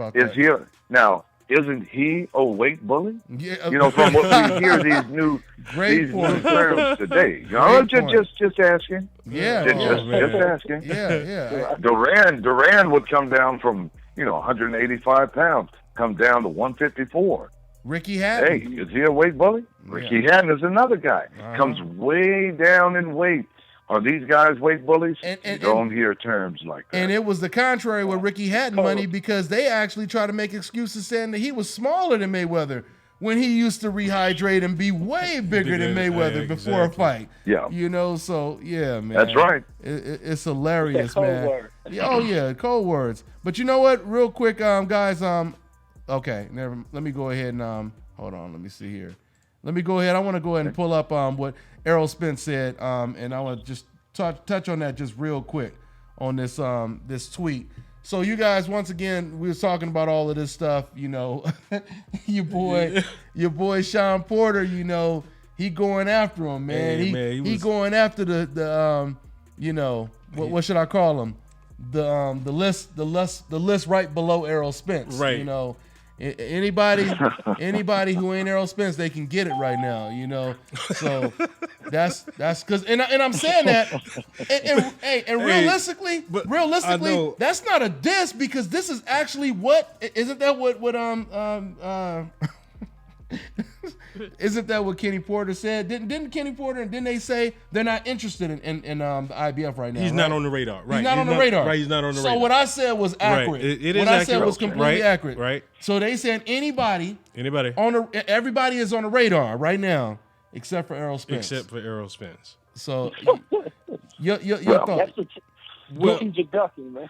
isn't he a weight bully? Yeah, from what we hear these new terms today. Just asking. Yeah, just asking. Yeah. Duran would come down from 185 pounds, come down to 154. Ricky Hatton. Hey, is he a weight bully? Yeah. Ricky Hatton is another guy. Comes way down in weight. Are these guys weight bullies? You don't hear terms like that. And it was the contrary with Ricky Hatton, money, because they actually try to make excuses saying that he was smaller than Mayweather when he used to rehydrate and be way bigger than Mayweather before a fight. Yeah. So, yeah, man. That's right. It's hilarious, Cold man. word. Oh, yeah, cold words. But you know what? Real quick, guys, okay, let me go ahead and, hold on, let me see here. Let me go ahead. I want to go ahead and pull up what Errol Spence said, and I want to just touch on that just real quick on this this tweet. So you guys, once again, we were talking about all of this stuff. Your boy Sean Porter. He going after him, man. Hey, he going after the what should I call him? The list right below Errol Spence. Right. Anybody who ain't Errol Spence, they can get it right now, So that's because and I'm saying that and realistically, that's not a diss because this is actually isn't that what Kenny Porter said? Didn't Kenny Porter and didn't they say they're not interested in the IBF right now? He's not on the radar. Right. He's not on the radar. Right. He's not on the radar. So what I said was accurate. Right. It is what accurate. I said was completely accurate. Right. So they said everybody everybody is on the radar right now except for Errol Spence. So your thought. That's strategic ducking, man.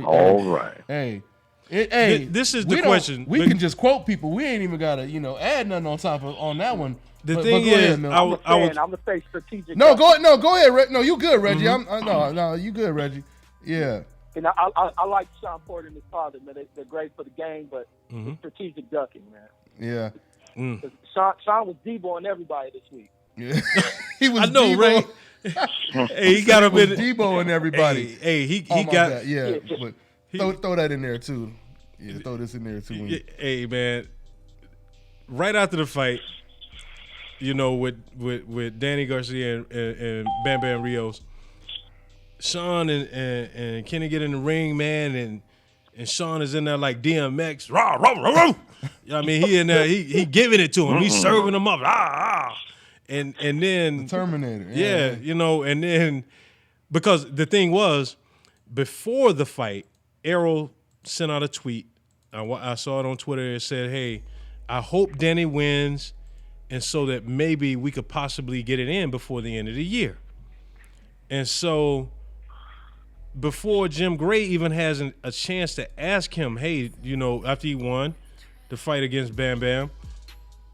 All right. Hey. This is the question. We can just quote people. We ain't even gotta, add nothing on top of on that one. The thing is, I'm gonna say strategic. No, go ahead. No, you good, Reggie. No, you good, Reggie. Yeah. And I like Sean Porter and his father, man. They're great for the game, but it's strategic ducking, man. Yeah. Sean was Debo-ing everybody this week. Yeah. He was. I know, Debo. right? Hey, he got up in Debo-ing everybody. Hey, he got. God. Yeah. But throw that in there too. Yeah, throw this in there too. Hey, man. Right after the fight, with Danny Garcia and Bam Bam Rios, Sean and Kenny get in the ring, man, and Sean is in there like DMX. Rah, rah, rah, rah. I mean, he in there, he giving it to him. He's serving him up. And then the Terminator. Yeah, and then because the thing was, before the fight, Errol sent out a tweet. I saw it on Twitter. It said, "Hey, I hope Danny wins, and so that maybe we could possibly get it in before the end of the year." And so, before Jim Gray even has a chance to ask him, "Hey, after he won the fight against Bam Bam,"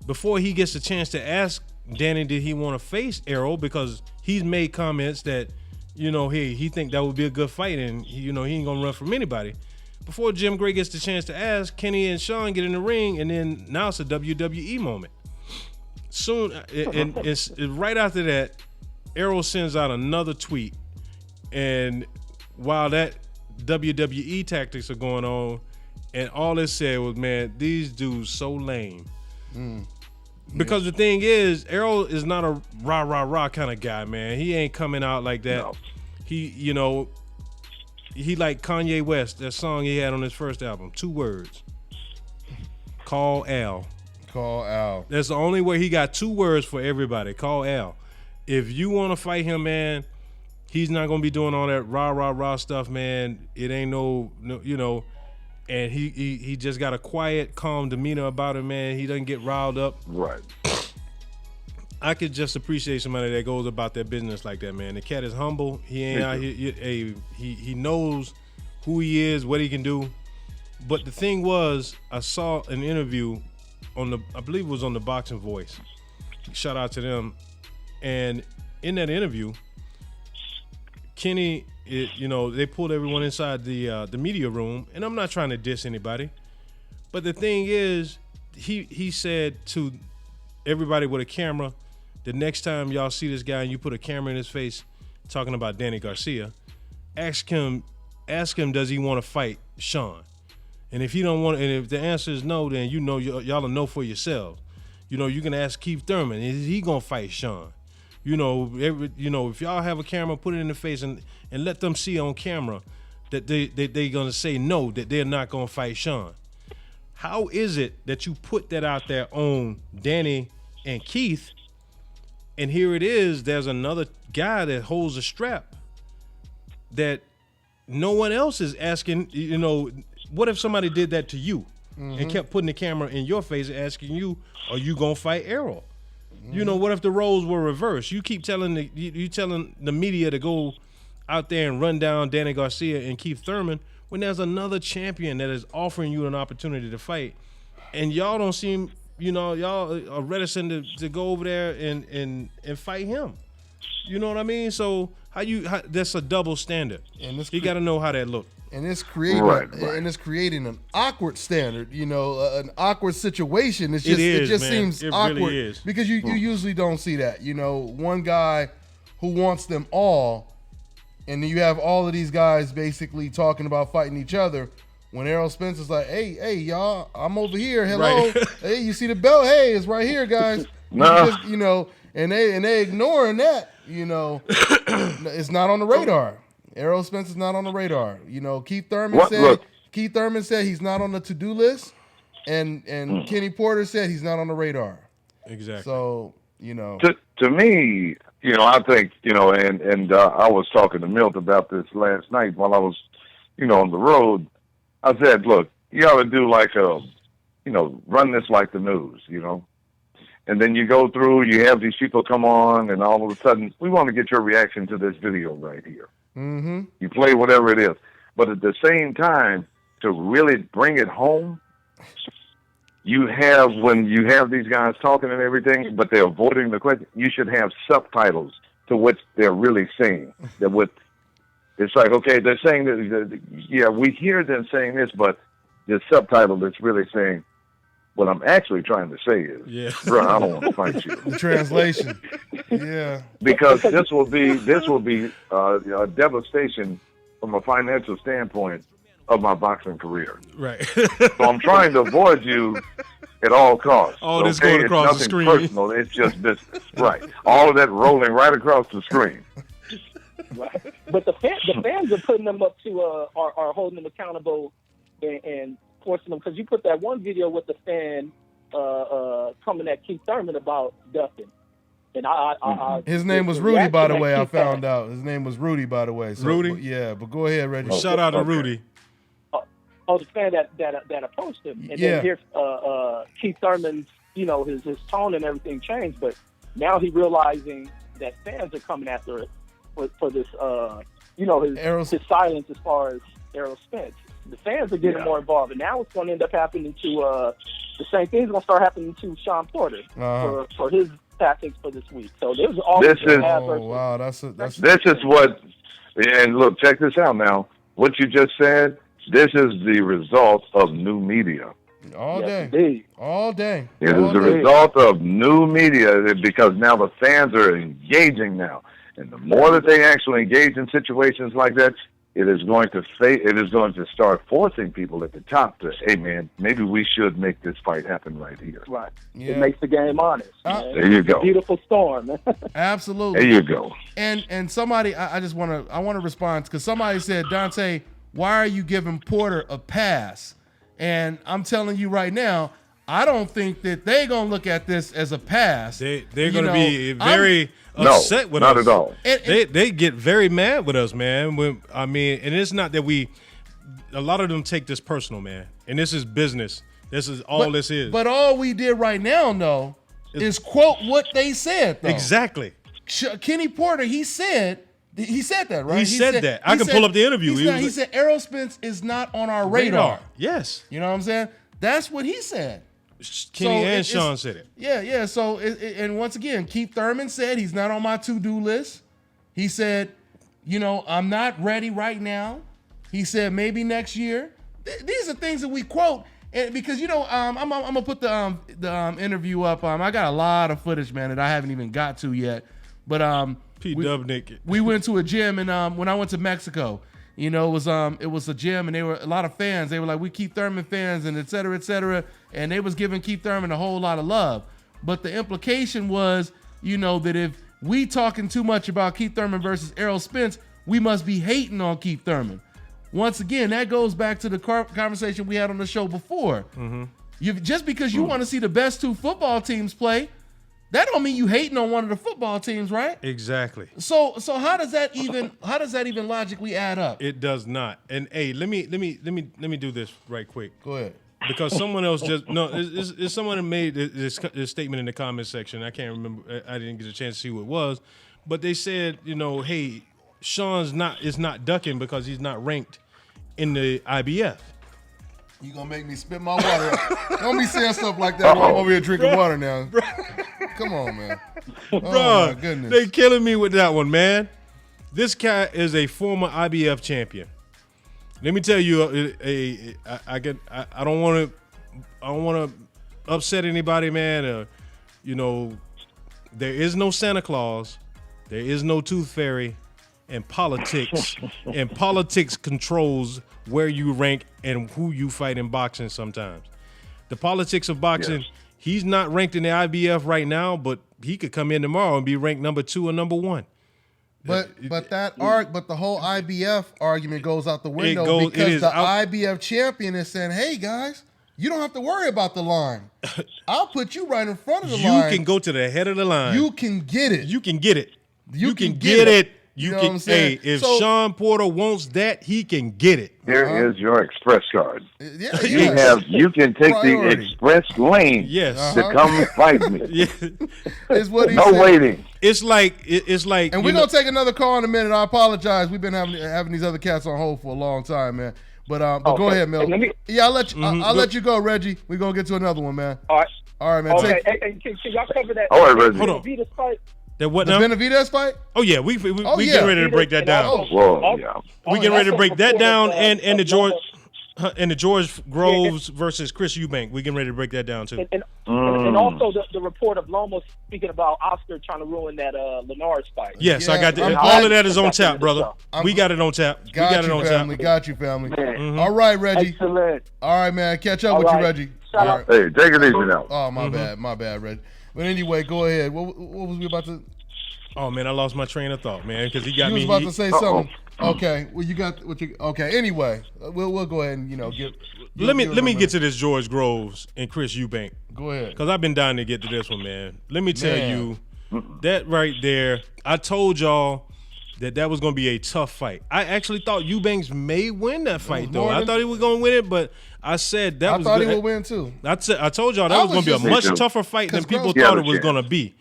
before he gets a chance to ask Danny, did he want to face Errol, because he's made comments that, he think that would be a good fight, and he ain't gonna run from anybody. Before Jim Gray gets the chance to ask, Kenny and Sean get in the ring, and then now it's a WWE moment. Soon, and it's right after that, Errol sends out another tweet, and while that WWE tactics are going on, and all it said was, "Man, these dudes so lame." Because the thing is, Errol is not a rah rah rah kind of guy, man. He ain't coming out like that. No. He like Kanye West, that song he had on his first album, 2 words. Call Al. Call Al. That's the only way. He got 2 words for everybody. Call Al. If you want to fight him, man, he's not gonna be doing all that rah rah rah stuff, man. It ain't no. And he just got a quiet, calm demeanor about him, man. He doesn't get riled up. Right. I could just appreciate somebody that goes about their business like that, man. The cat is humble. He ain't out here. He knows who he is, what he can do. But the thing was, I saw an interview I believe it was on the Boxing Voice. Shout out to them. And in that interview, Kenny, they pulled everyone inside the media room, and I'm not trying to diss anybody, but the thing is, he said to everybody with a camera, the next time y'all see this guy and you put a camera in his face talking about Danny Garcia, ask him, does he want to fight Sean? And if he don't want, and if the answer is no, then y'all will know for yourselves. You can ask Keith Thurman, is he gonna fight Sean? If y'all have a camera, put it in the face and let them see on camera that they're gonna say no, that they're not gonna fight Sean. How is it that you put that out there on Danny and Keith, and here it is, there's another guy that holds a strap that no one else is asking, you know, what if somebody did that to you and kept putting the camera in your face and asking you, are you gonna fight Errol? You know, what if the roles were reversed? You keep telling you telling the media to go out there and run down Danny Garcia and Keith Thurman when there's another champion that is offering you an opportunity to fight, and y'all don't seem, you know, y'all are reticent to go over there and fight him. You know what I mean? So how that's a double standard. And you got to know how that look. And it's creating and it's creating an awkward standard, you know, an awkward situation. It's just it just seems awkward really is. Because you usually don't see that. You know, one guy who wants them all, and then you have all of these guys basically talking about fighting each other. When Errol Spence is like, hey, y'all, I'm over here. Hello. Right. Hey, you see the belt? Hey, it's right here, guys. You know, and they ignoring that, you know. It's not on the radar. Errol Spence is not on the radar. You know, Keith Thurman said he's not on the to-do list, and Kenny Porter said he's not on the radar. Exactly. So, you know. To me, you know, I think, you know, and I was talking to Milt about this last night while I was, you know, on the road. I said, look, you ought to do like run this like the news, you know. And then you go through, you have these people come on, and all of a sudden, we want to get your reaction to this video right here. Mm-hmm. You play whatever it is. But at the same time, to really bring it home, when you have these guys talking and everything, but they're avoiding the question, you should have subtitles to what they're really saying. It's like, okay, they're saying that, yeah, we hear them saying this, but the subtitle that's really saying, what I'm actually trying to say is, bro, I don't want to fight you. The translation. Yeah. Because this will be a devastation from a financial standpoint of my boxing career. Right. So I'm trying to avoid you at all costs. All this going across the screen. It's nothing personal. It's just business. Right. All of that rolling right across the screen. Right. But the fans are putting them up to are holding them accountable and forcing them, because you put that one video with the fan coming at Keith Thurman about ducking. And his name was Rudy, by the way. I found out his name was Rudy, by the way. So, Rudy, yeah. But go ahead, Reggie. Shout out to Rudy. The fan that opposed him, and then here's Keith Thurman's, you know, his tone and everything changed. But now he's realizing that fans are coming after it for this, you know, his silence as far as Errol Spence. The fans are getting more involved, and now it's going to end up happening to the same thing's going to start happening to Sean Porter for his tactics for this week. So there's always this is what. And look, check this out now. What you just said. This is the result of new media. All day. It is the result of new media, because now the fans are engaging now, and the more that they actually engage in situations like that, it is going to start forcing people at the top to, hey man, maybe we should make this fight happen right here. Right. Yeah. It makes the game honest. There you go. Beautiful storm. Absolutely. There you go. And somebody, I want to respond, because somebody said, Dante, why are you giving Porter a pass? And I'm telling you right now, I don't think that they're going to look at this as a pass. They're going to be very upset with us. Not at all. They get very mad with us, man. And it's not that a lot of them take this personal, man. And this is business. This is all this is. But all we did right now, though, is quote what they said, though. Exactly. Kenny Porter, he said that, right? He said that. I can pull up the interview. He said Errol Spence is not on our radar. Yes. You know what I'm saying? That's what he said. Kenny and Sean said it. Yeah. So, and once again, Keith Thurman said he's not on my to-do list. He said, you know, I'm not ready right now. He said maybe next year. These are things that we quote, and because, you know, I'm gonna put the interview up. I got a lot of footage, man, that I haven't even got to yet. But we went to a gym, and when I went to Mexico, you know, it was a gym, and they were a lot of fans. They were like, we Keith Thurman fans, and et cetera, and they was giving Keith Thurman a whole lot of love. But the implication was, you know, that if we talking too much about Keith Thurman versus Errol Spence, we must be hating on Keith Thurman. once again, that goes back to the conversation we had on the show before. Just because you want to see the best two football teams play, that don't mean you hating on one of the football teams, right? Exactly. So how does that even logically add up? It does not. And hey, let me do this right quick. Go ahead. Because someone else it's someone that made this statement in the comment section. I can't remember. I didn't get a chance to see who it was, but they said, hey, Sean's not ducking because he's not ranked in the IBF. You gonna make me spit my water? Don't be saying stuff like that while I'm over here drinking water now. Come on, man. Oh my goodness. They killing me with that one, man. This cat is a former IBF champion. Let me tell you, I don't want to upset anybody, man. There is no Santa Claus, there is no Tooth Fairy, and politics controls where you rank and who you fight in boxing. Sometimes the politics of boxing. Yes. He's not ranked in the IBF right now, but he could come in tomorrow and be ranked number 2 or number 1. But the whole IBF argument goes out the window because the IBF champion is saying, "Hey guys, you don't have to worry about the line. I'll put you right in front of the line. You can go to the head of the line. You can get it. You can get it. You can get it. You know can. Hey, if Sean Porter wants that, he can get it. Here is your express card. Yeah, you can take the express lane. Yes. To come fight me. Yeah. Is what he no said. waiting. It's like. And we're gonna take another call in a minute. I apologize. We've been having these other cats on hold for a long time, man. But go ahead, Mel. I'll let you. I'll let you go, Reggie. We're gonna get to another one, man. All right, man. Okay. Hey, can y'all cover that? All right, Reggie. Hold on. Benavidez fight? That what the now? Benavidez fight? Oh yeah, we getting ready to break that down. We getting ready to break that down, and the George Groves versus Chris Eubank. We getting ready to break that down too. And also the report of Lomo speaking about Oscar trying to ruin that Linares fight. Yes, I got all of that is on tap, brother. We got it on tap. Got you, family. All right, Reggie. Excellent. All right, man. Catch up with you, Reggie. Hey, take it easy now. Oh, my bad, Reggie. But anyway, go ahead. What was we about to? Oh man, I lost my train of thought, man, because he got me. You was about to say something. Okay, well you got what you. Okay, anyway, we'll go ahead and get. Let me get to this George Groves and Chris Eubank. Go ahead, because I've been dying to get to this one, man. Let me tell you, that right there, I told y'all that was going to be a tough fight. I actually thought Eubanks may win that fight, though. I thought he was going to win it, but I said that was. I thought he would win too. I told y'all that was going to be a much tougher fight than people thought it was going to be.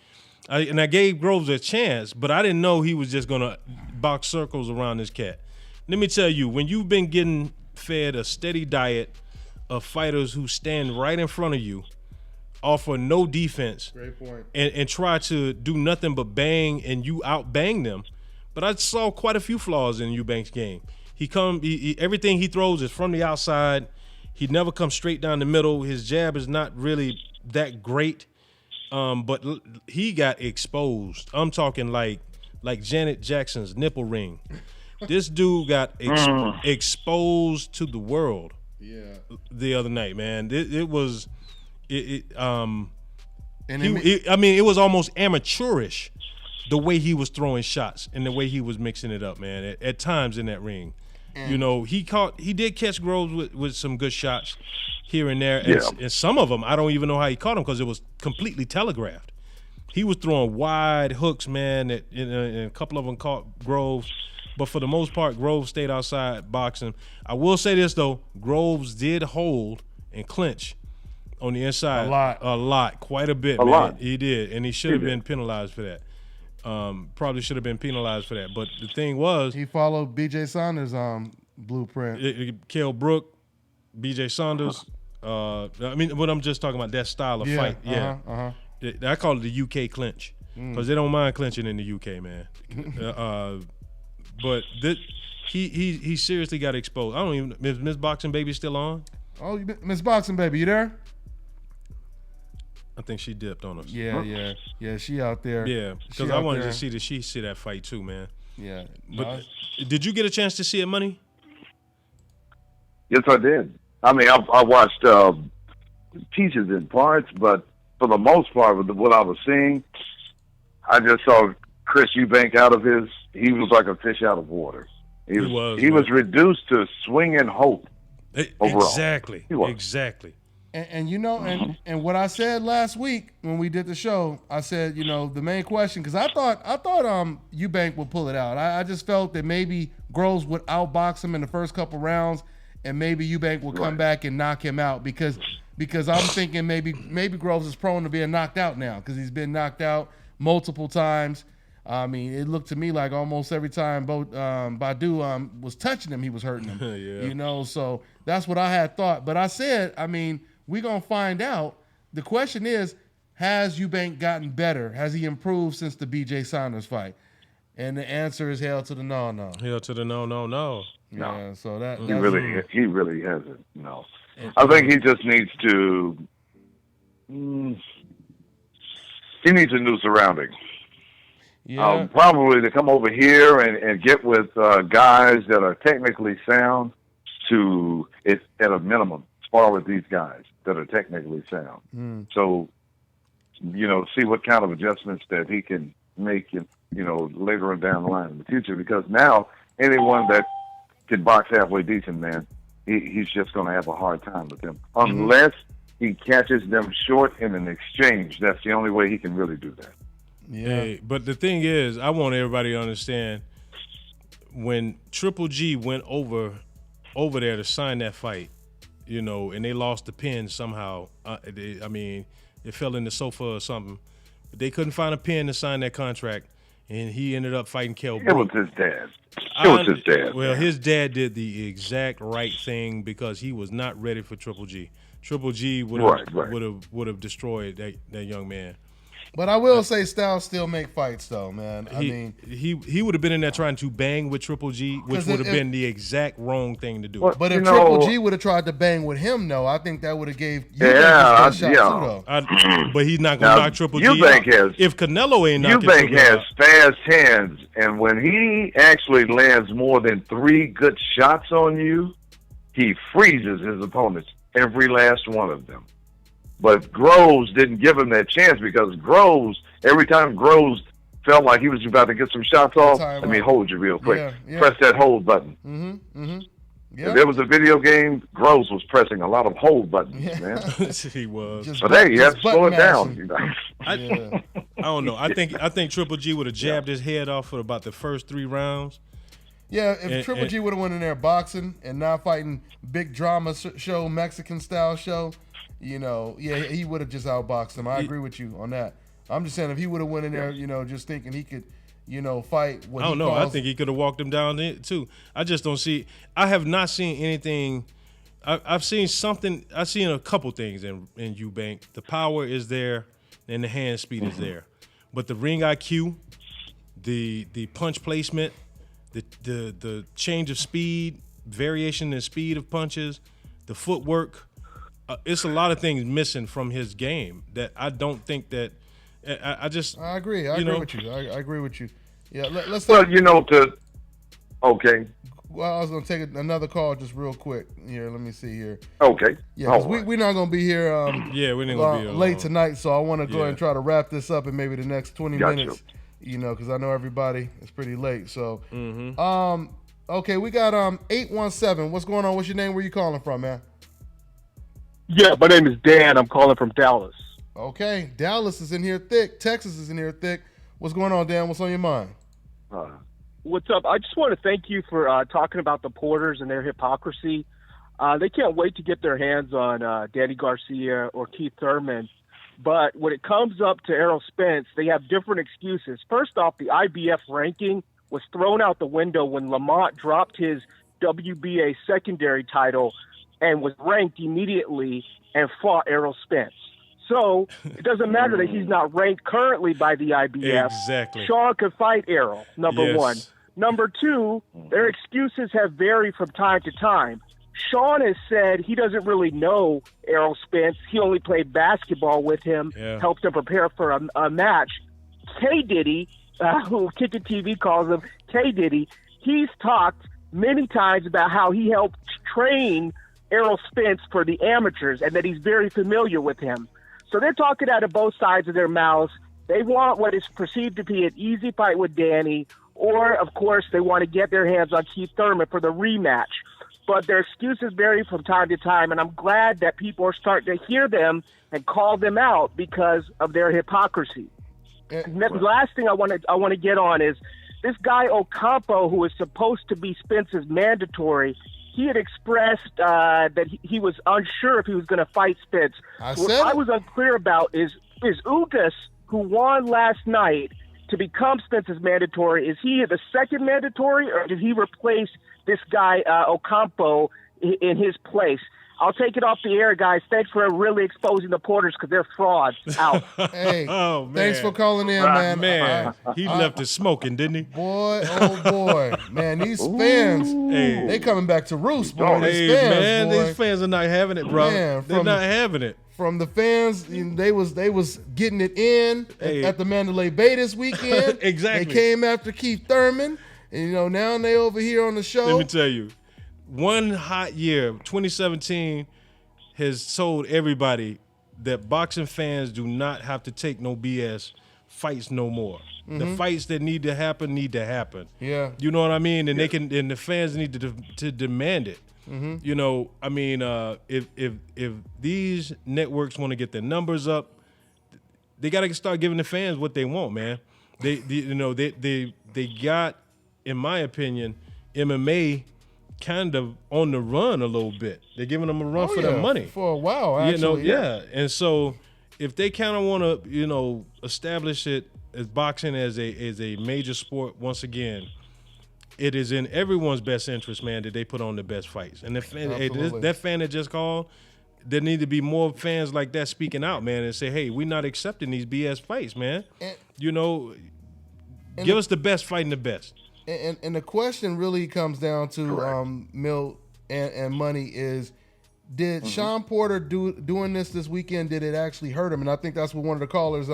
I gave Groves a chance, but I didn't know he was just going to box circles around this cat. Let me tell you, when you've been getting fed a steady diet of fighters who stand right in front of you, offer no defense, great point, and try to do nothing but bang, and you out-bang them. But I saw quite a few flaws in Eubanks' game. Everything he throws is from the outside. He never comes straight down the middle. His jab is not really that great. But he got exposed. I'm talking like Janet Jackson's nipple ring. This dude got exposed to the world. Yeah. The other night, man. It was it was almost amateurish the way he was throwing shots and the way he was mixing it up, man. At times in that ring. He did catch Groves with some good shots here and there, and some of them I don't even know how he caught them because it was completely telegraphed. He was throwing wide hooks, man, and a couple of them caught Groves, but for the most part, Groves stayed outside boxing. I will say this though, Groves did hold and clinch on the inside a lot, quite a bit, man. He did, and he should have been penalized for that. Probably should have been penalized for that. But the thing was, he followed B.J. Saunders' blueprint. Kell Brook, B.J. Saunders. What I'm just talking about, that style of fight. I call it the UK clinch because they don't mind clinching in the UK, man. But he seriously got exposed. I don't even. Is Miss Boxing Baby still on? Oh, Miss Boxing Baby, you there? I think she dipped on us. Yeah, she out there. Yeah, because I wanted to see that she see that fight too, man. Yeah. But did you get a chance to see it, Money? Yes, I did. I mean, I watched pieces in parts, but for the most part, with what I was seeing, I just saw Chris Eubank he was like a fish out of water. He was reduced to swinging hope. Overall. Exactly. Exactly. And and what I said last week when we did the show, I said, the main question, because I thought Eubank would pull it out. I just felt that maybe Groves would outbox him in the first couple rounds, and maybe Eubank would come back and knock him out because I'm thinking maybe Groves is prone to being knocked out now because he's been knocked out multiple times. I mean, it looked to me like almost every time Badu was touching him, he was hurting him. Yeah. So that's what I had thought. But I said, we're going to find out. The question is, has Eubank gotten better? Has he improved since the B.J. Saunders fight? And the answer is hell to the no. Hell to the no. Yeah, so that he really hasn't. No, I think he just needs to. He needs a new surrounding. Yeah. Probably to come over here and get with guys that are technically sound at a minimum, spar with these guys that are technically sound. So, see what kind of adjustments that he can make, later on down the line in the future. Because now anyone that can box halfway decent, man, he's just going to have a hard time with them unless he catches them short in an exchange. That's the only way he can really do that. Yeah. Hey, but the thing is, I want everybody to understand when Triple G went over there to sign that fight, and they lost the pin somehow. It fell in the sofa or something. But they couldn't find a pin to sign that contract, and he ended up fighting Kell It was his dad. Well, his dad did the exact right thing because he was not ready for Triple G. Triple G would have destroyed that young man. But I will say Styles still make fights, though, man. He would have been in there trying to bang with Triple G, which would have been the exact wrong thing to do. But if Triple G would have tried to bang with him, though, I think that would have gave you a shot too, though. But he's not going to knock Triple G out. If Canelo ain't knocking Eubank has fast hands, and when he actually lands more than 3 good shots on you, he freezes his opponents, every last one of them. But Groves didn't give him that chance because every time Groves felt like he was about to get some shots off, hold you real quick. Press that hold button. If there was a video game, Groves was pressing a lot of hold buttons, man. He was. But hey, you have to slow it down. I don't know. I think Triple G would have jabbed his head off for about the first 3 rounds. Yeah, if Triple G would have went in there boxing and not fighting big drama show, Mexican style show, he would have just outboxed him. I agree with you on that. I'm just saying if he would have went in there, just thinking he could, fight. I don't know. I think he could have walked him down there too. I just don't see. I have not seen anything. I've seen something. I've seen a couple things in Eubank. The power is there, and the hand speed is there, but the ring IQ, the punch placement, the change of speed, variation in speed of punches, the footwork. It's a lot of things missing from his game that I don't think that. I agree. I agree with you. I agree with you. Yeah. Let's. Okay. Well, I was gonna take another call just real quick. Here, let me see here. Okay. Yeah, because we're not gonna be here. We're not gonna be here late tonight, so I want to go ahead and try to wrap this up in maybe the next 20 minutes. Because I know everybody is pretty late. So, okay, we got 817. What's going on? What's your name? Where you calling from, man? Yeah, my name is Dan. I'm calling from Dallas. Okay, Dallas is in here thick. Texas is in here thick. What's going on, Dan? What's on your mind? What's up? I just want to thank you for talking about the Porters and their hypocrisy. They can't wait to get their hands on Danny Garcia or Keith Thurman. But when it comes up to Errol Spence, they have different excuses. First off, the IBF ranking was thrown out the window when Lamont dropped his WBA secondary title and was ranked immediately and fought Errol Spence. So it doesn't matter that he's not ranked currently by the IBF. Exactly. Sean could fight Errol, number one. Number two, their excuses have varied from time to time. Sean has said he doesn't really know Errol Spence. He only played basketball with him, helped him prepare for a match. K. Diddy, who Kick It TV calls him K. Diddy, he's talked many times about how he helped train Errol Spence for the amateurs and that he's very familiar with him. So they're talking out of both sides of their mouths. They want what is perceived to be an easy fight with Danny or, of course, they want to get their hands on Keith Thurman for the rematch. But their excuses vary from time to time, and I'm glad that people are starting to hear them and call them out because of their hypocrisy. And the last thing I want to get on is this guy Ocampo, who is supposed to be Spence's mandatory. He had expressed that he was unsure if he was going to fight Spence. What I was unclear about is Ugas, who won last night to become Spence's mandatory, is he the second mandatory, or did he replace this guy Ocampo in his place? I'll take it off the air, guys. Thanks for really exposing the Porters because they're frauds. Out. Hey, oh, man. Thanks for calling in, man. He left it smoking, didn't he? Boy, oh boy, man, these fans, they coming back to roost, boy. These fans, man, boy. These fans are not having it, bro. Man, they're not having it. From the fans, they was getting it in at the Mandalay Bay this weekend. Exactly. They came after Keith Thurman, and now they over here on the show. Let me tell you. One hot year, 2017, has told everybody that boxing fans do not have to take no BS fights no more. The fights that need to happen. Yeah, you know what I mean. And and the fans need to demand it. You know, I mean, if these networks want to get their numbers up, they got to start giving the fans what they want, man. They got, in my opinion, MMA kind of on the run a little bit. They're giving them a run for their money for a while. Actually, And so if they kind of want to, establish it as boxing as a major sport once again, it is in everyone's best interest, man, that they put on the best fights. And that fan that just called, there need to be more fans like that speaking out, man, and say, hey, we're not accepting these BS fights, man. Give us the best fighting the best. And the question really comes down to Milt and Money is, did Sean Porter doing this weekend, did it actually hurt him? And I think that's what one of the callers,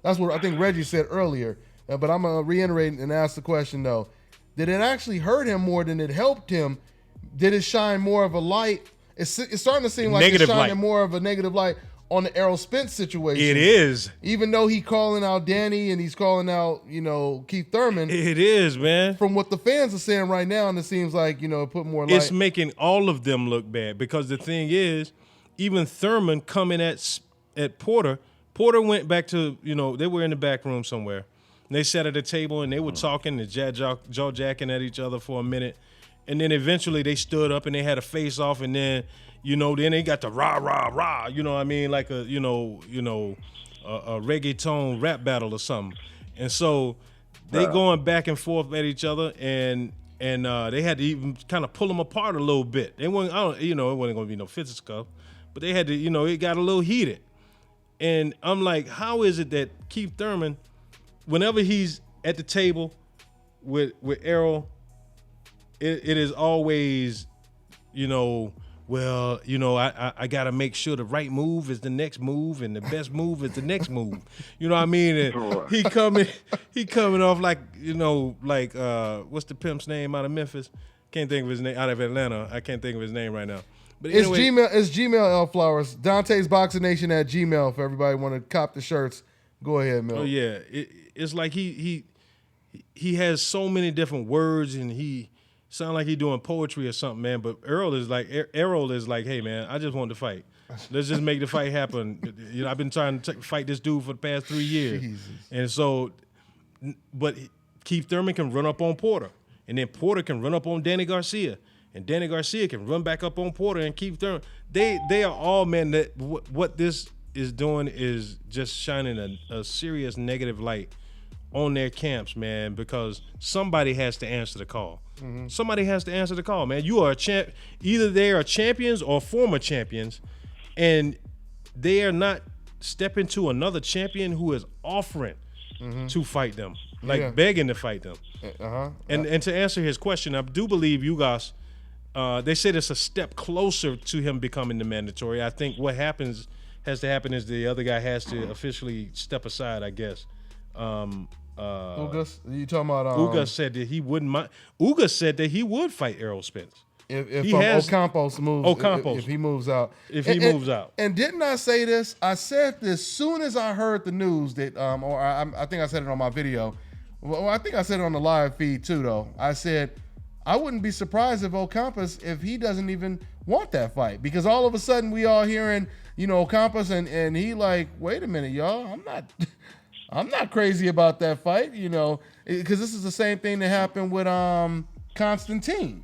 that's what I think Reggie said earlier. But I'm going to reiterate and ask the question, though. Did it actually hurt him more than it helped him? Did it shine more of a light? It's starting to seem like it's shining more of a negative light on the Errol Spence situation. It is. Even though he's calling out Danny and he's calling out, Keith Thurman. It is, man. From what the fans are saying right now, and it seems like, it put more light. It's making all of them look bad because the thing is, even Thurman coming at Porter went back to, they were in the back room somewhere. And they sat at a table and they were talking and jaw-jacking at each other for a minute. And then eventually they stood up and they had a face-off, and then then they got the rah, rah, rah, you know what I mean, like a reggaeton rap battle or something. And so they going back and forth at each other, and they had to even kind of pull them apart a little bit. They weren't, it wasn't going to be no fisticuff, but they had to, it got a little heated. And I'm like, how is it that Keith Thurman, whenever he's at the table with Errol, it is always, I got to make sure the right move is the next move and the best move is the next move. You know what I mean? And he coming off like, what's the pimp's name out of Memphis? Can't think of his name. Out of Atlanta. I can't think of his name right now. But anyway, it's Gmail L Flowers. Dante's Boxing Nation at Gmail. If everybody want to cop the shirts, go ahead, Mel. Oh yeah, it's like he has so many different words, and he sound like he doing poetry or something, man. But Errol is like, hey man, I just want to fight. Let's just make the fight happen. I've been trying to fight this dude for the past 3 years, Jesus. And so, but Keith Thurman can run up on Porter, and then Porter can run up on Danny Garcia. And Danny Garcia can run back up on Porter and Keith Thurman. They are all, man, that what this is doing is just shining a serious negative light on their camps, man, because somebody has to answer the call. Mm-hmm. Somebody has to answer the call, man. You are a champ. Either they are champions or former champions, and they are not stepping to another champion who is offering to fight them, begging to fight them. And to answer his question, I do believe Ugas, they said it's a step closer to him becoming the mandatory. I think what has to happen is the other guy has to officially step aside, I guess. Ugas, you talking about? Ugas said that he wouldn't mind. Ugas said that he would fight Errol Spence if Ocampos moves. If he moves out. Moves out. And didn't I say this? I said this soon as I heard the news that, I think I said it on my video. Well, I think I said it on the live feed too, though. I said I wouldn't be surprised if he doesn't even want that fight, because all of a sudden we all hearing, Ocampos and he like, wait a minute, y'all, I'm not crazy about that fight, because this is the same thing that happened with Constantine.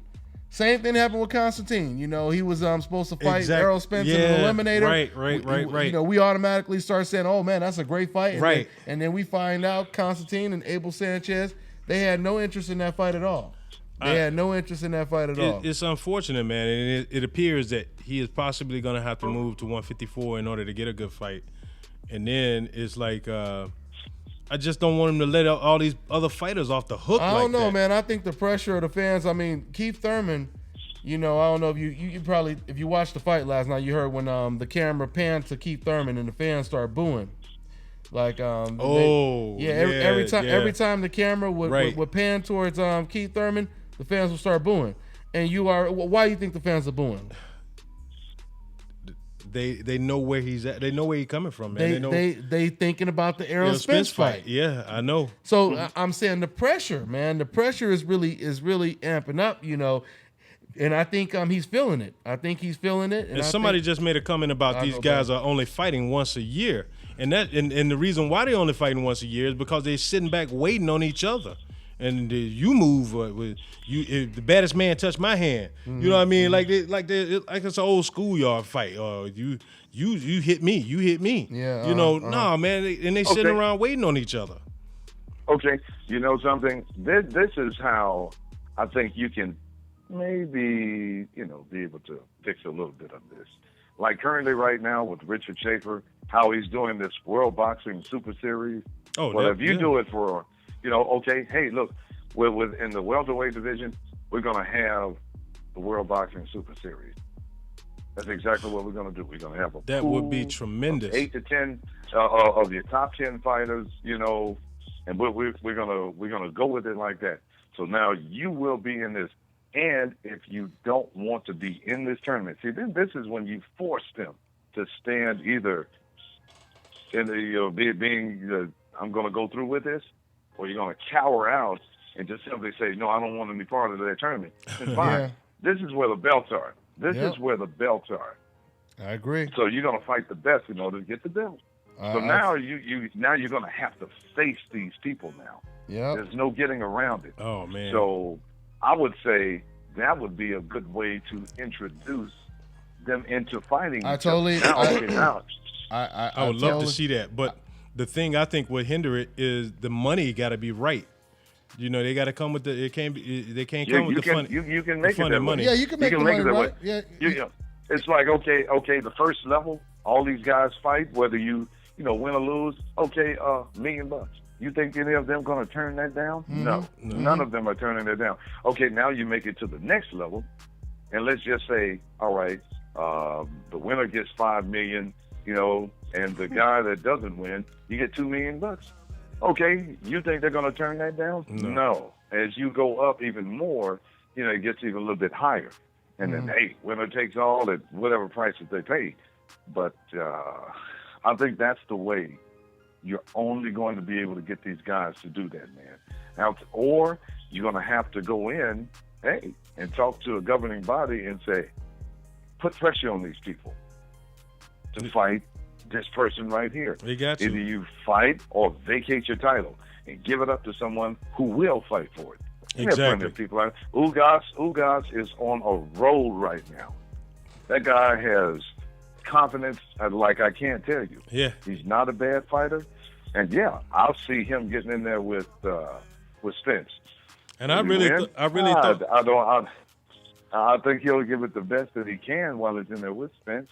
Same thing happened with Constantine. He was supposed to fight Errol Spence in an eliminator. Right. We automatically start saying, "Oh man, that's a great fight." And and then we find out Constantine and Abel Sanchez, they had no interest in that fight at all. It's unfortunate, man, and it appears that he is possibly going to have to move to 154 in order to get a good fight. And then it's like, I just don't want him to let all these other fighters off the hook. I don't know, man. I think the pressure of the fans. I mean, Keith Thurman. I don't know if you probably, if you watched the fight last night, you heard when the camera panned to Keith Thurman and the fans started booing. Like every time the camera would pan towards Keith Thurman, the fans will start booing. And why do you think the fans are booing? They know where he's at. They know where he's coming from, man. They thinking about the Errol Spence fight. Yeah, I know. So I'm saying the pressure, man. The pressure is really amping up, And I think he's feeling it. And somebody just made a comment about these guys are only fighting once a year, and the reason why they only fighting once a year is because they're sitting back waiting on each other. And you move with if the baddest man touch my hand. You know what I mean? Like it's an old schoolyard fight. You hit me, you hit me. Yeah. Nah, man. And they sitting around waiting on each other. Okay, you know something? This is how I think you can maybe be able to fix a little bit of this. Like currently, right now with Richard Schaefer, how he's doing this World Boxing Super Series. If you do it for okay, hey, look, in the welterweight division, we're going to have the World Boxing Super Series. That's exactly what we're going to do. We're going to have that would be tremendous. 8 to 10 of your top 10 fighters, and we're going to go with it like that. So now you will be in this. And if you don't want to be in this tournament, see, this is when you force them to stand either in the I'm going to go through with this, or you're going to cower out and just simply say, no, I don't want to be part of that tournament. It's fine. Yeah. This is where the belts are. Is where the belts are. I agree. So you're going to fight the best in order to get the belt. So now you're going to have to face these people now. Yeah. There's no getting around it. Oh, man. So I would say that would be a good way to introduce them into fighting. I would love to see that, but the thing I think would hinder it is the money got to be right. They got to come with they can't come with the funny. You can make it that money. way. Yeah, you can make the money right. Yeah. It's like okay, the first level, all these guys fight, whether you win or lose. Okay, $1 million. You think any of them going to turn that down? Mm-hmm. No, none of them are turning that down. Okay, now you make it to the next level, and let's just say, all right, the winner gets $5 million. And the guy that doesn't win, you get $2 million. Okay, you think they're going to turn that down? No. As you go up even more, it gets even a little bit higher. And then, hey, winner takes all at whatever prices they pay. But I think that's the way you're only going to be able to get these guys to do that, man. Now, or you're going to have to go in, and talk to a governing body and say, put pressure on these people to fight this person right here. They got you. Either you fight or vacate your title and give it up to someone who will fight for it. Exactly. There are plenty of people out there. Ugas is on a roll right now. That guy has confidence like I can't tell you. Yeah. He's not a bad fighter. And I'll see him getting in there with Spence. And I really thought I think he'll give it the best that he can while he's in there with Spence,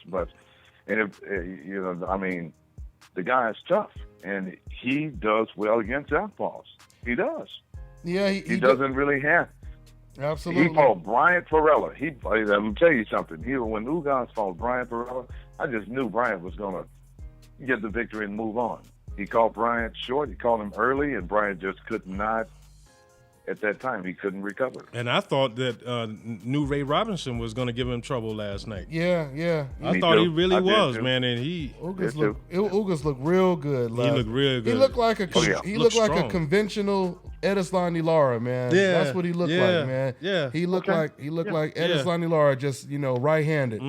the guy is tough, and he does well against southpaws. He does. Yeah, he doesn't really have. Absolutely. He fought Bryant Perella. Let me tell you something. When Ugas fought Bryant Perella, I just knew Bryant was going to get the victory and move on. He caught Bryant short. He caught him early, and Bryant just could not at that time. He couldn't recover. And I thought that new Ray Robinson was going to give him trouble last night. Yeah. I thought he really was, man. And Ugas looked real good. He looked real good. He looked like a a conventional Edislani Lara, man. Yeah, that's what he looked like, man. Yeah, he looked like Edislani Lara, just right-handed.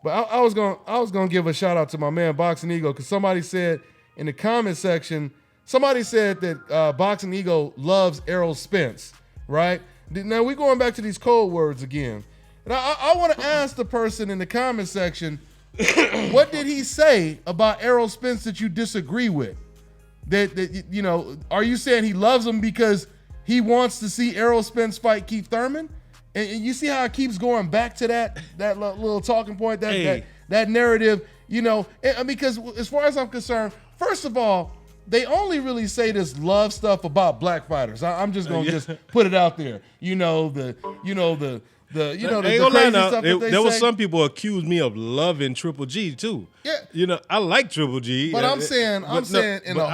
But I was gonna give a shout out to my man Boxing Ego, because somebody said in the comment section, somebody said that Boxing Ego loves Errol Spence, right? Now we're going back to these code words again. And I want to ask the person in the comment section, what did he say about Errol Spence that you disagree with? That are you saying he loves him because he wants to see Errol Spence fight Keith Thurman? And you see how it keeps going back to that little talking point, that narrative, because as far as I'm concerned, first of all, they only really say this love stuff about black fighters. I'm just gonna just put it out there. The crazy stuff that they say. There was some people accused me of loving Triple G too. Yeah. I like Triple G. But I'm saying I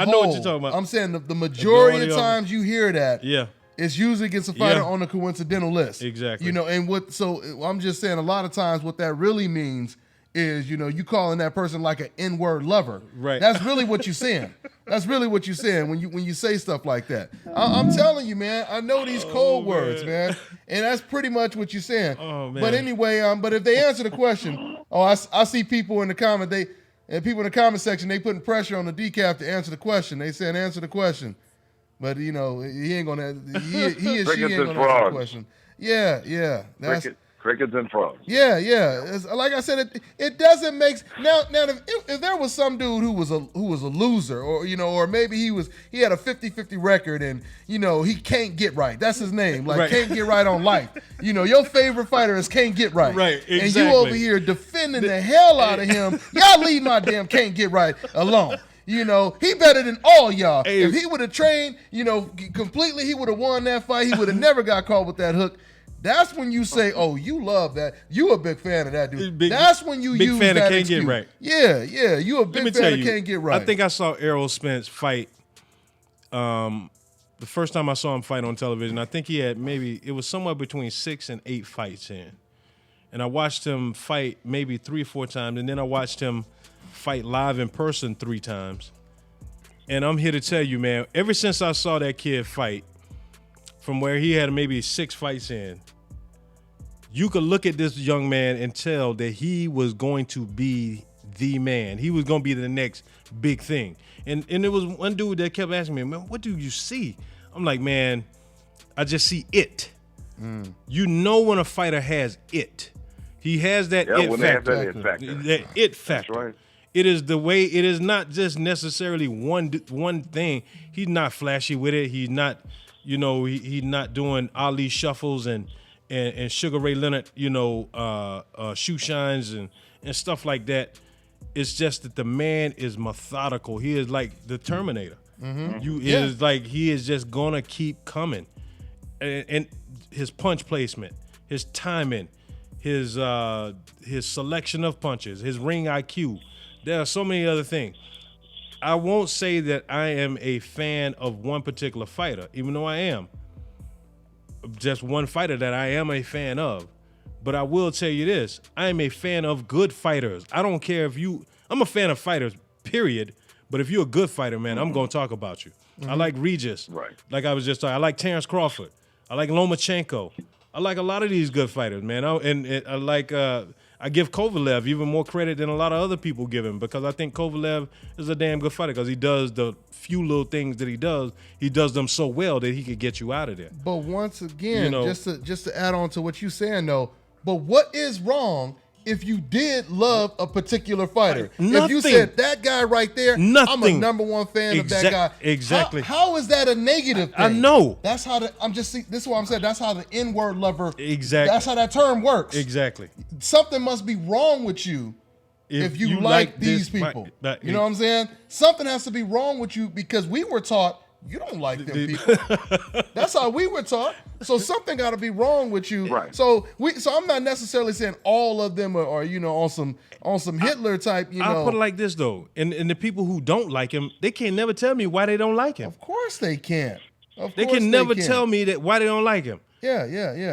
know what you're talking about. I'm saying the majority of times you hear that. Yeah. It's usually against a fighter on a coincidental list. Exactly. And so I'm just saying a lot of times what that really means is, you calling that person like an N-word lover. Right. That's really what you're saying. That's really what you're saying when you say stuff like that. I'm telling you, man, I know these code words, man. And that's pretty much what you're saying. Oh, man. But anyway, but if they answer the question, I see people in the comment, people in the comment section, they putting pressure on the decaf to answer the question. They saying answer the question. But he ain't gonna. He or she ain't gonna answer the question. Yeah. Crickets and frogs. Yeah. Like I said, it doesn't make now. If there was some dude who was a loser, or maybe he had a 50-50 record and he can't get right. That's his name. Like can't get right on life. Your favorite fighter is can't get right. Right. Exactly. And you over here defending the hell out of him. Y'all leave my damn can't get right alone. He better than all y'all. Hey. If he would have trained, completely, he would have won that fight. He would have never got caught with that hook. That's when you say, "Oh, you love that. You a big fan of that dude." That's when you use that excuse. Big fan of can't get right. Yeah. You a big fan of can't get right. I think I saw Errol Spence fight. The first time I saw him fight on television, I think he had it was somewhere between 6 and 8 fights in, and I watched him fight maybe 3 or 4 times, and then I watched him fight live in person 3 times. And I'm here to tell you, man, ever since I saw that kid fight, from where he had maybe 6 fights in, you could look at this young man and tell that he was going to be the man. He was going to be the next big thing. And there was one dude that kept asking me, man, what do you see? I'm like, man, I just see it. When a fighter has it. He has that it factor. That it factor. That's right. It is the way. It is not just necessarily one thing. He's not flashy with it. He's not, he's not doing Ali shuffles and Sugar Ray Leonard, shoe shines and stuff like that. It's just that the man is methodical. He is like the Terminator. Is like he is just gonna keep coming, and his punch placement, his timing, his selection of punches, his ring IQ. There are so many other things. I won't say that I am a fan of one particular fighter, even though I am. Just one fighter that I am a fan of. But I will tell you this. I am a fan of good fighters. I don't care I'm a fan of fighters, period. But if you're a good fighter, man, I'm going to talk about you. I like Regis. Right. Like I was just talking. I like Terrence Crawford. I like Lomachenko. I like a lot of these good fighters, man. I give Kovalev even more credit than a lot of other people give him, because I think Kovalev is a damn good fighter, because he does the few little things that he does them so well that he could get you out of there. But once again, just to add on to what you're saying though, but what is wrong if you did love a particular fighter? Nothing. If you said that guy right there, I'm a number one fan of that guy. Exactly. How is that a negative thing? I know. That's how this is what I'm saying. That's how the N-word lover. Exactly. That's how that term works. Exactly. Something must be wrong with you if you like these people. You know what I'm saying? Something has to be wrong with you, because we were taught you don't like them people. That's how we were taught. So something got to be wrong with you. Right. So I'm not necessarily saying all of them are on some Hitler type. I'll put it like this though, and the people who don't like him, they can't never tell me why they don't like him. Of course they can't. They can never tell me that why they don't like him. Yeah.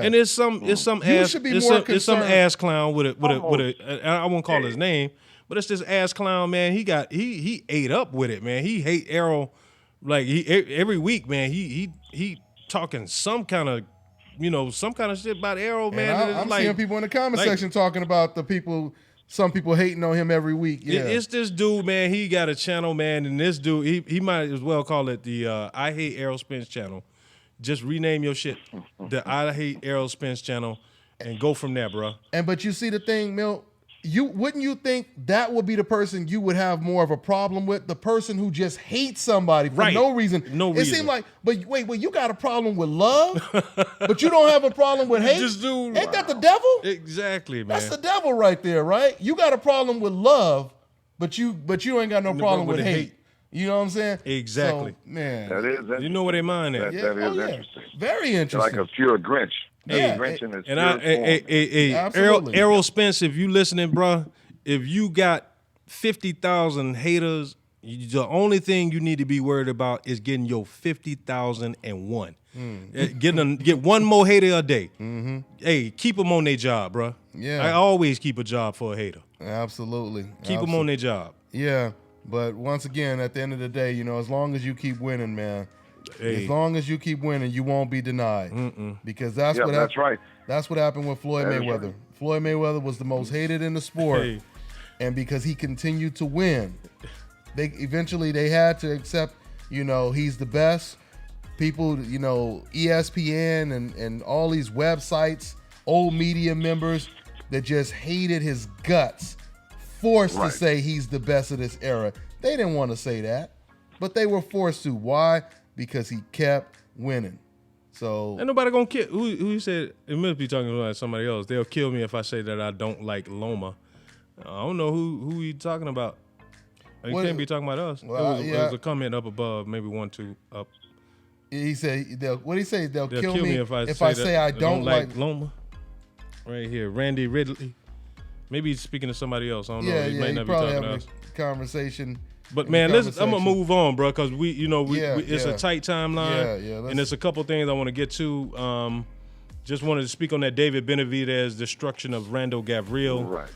And it's some ass clown with a I won't call his name, but it's this ass clown, man. He ate up with it, man. He hate Errol like every week, man. He talking some kind of shit about Errol, man. And I'm seeing people in the comment section talking about some people hating on him every week. Yeah. It's this dude, man. He got a channel, man, and this dude, he might as well call it the I Hate Errol Spence channel. Just rename your shit the I Hate Errol Spence channel and go from there, bro. But you see the thing, Milt, wouldn't you think that would be the person you would have more of a problem with? The person who just hates somebody for no reason. It seemed like, but wait, you got a problem with love, but you don't have a problem with hate? Ain't that the devil? Exactly, man. That's the devil right there, right? You got a problem with love, but you ain't got no problem with hate. You know what I'm saying? Exactly. So, man. That is you know where they mind at. That is interesting. Very interesting. Like a pure Grinch. Errol Spence, if you listening, bro, if you got 50,000 haters, the only thing you need to be worried about is getting your 50,001. Get one more hater a day. Mm-hmm. Hey, keep them on their job, bro. Yeah. I always keep a job for a hater. Absolutely. Keep them on their job. Yeah, but once again, at the end of the day, as long as you keep winning, man. As long as you keep winning, you won't be denied. Because that's right. That's what happened with Floyd Mayweather. Right. Floyd Mayweather was the most hated in the sport, and because he continued to win, they had to accept. He's the best. People, ESPN and all these websites, old media members that just hated his guts, forced to say he's the best of this era. They didn't want to say that, but they were forced to. Why? Because he kept winning. So ain't nobody gonna kill. Who said it must be talking about somebody else? They'll kill me if I say that I don't like Loma. I don't know who he talking about. He can't be talking about us. Well, it was a comment up above, maybe 1, 2 up. He said, "What he say? They'll kill me if I say I don't like Loma." Right here, Randy Ridley. Maybe he's speaking to somebody else. I don't know. He might not be talking to us. Conversation. But man, I'm gonna move on, bro, because it's a tight timeline, and there's a couple things I want to get to. Just wanted to speak on that David Benavidez destruction of Randall Gabriel. Right.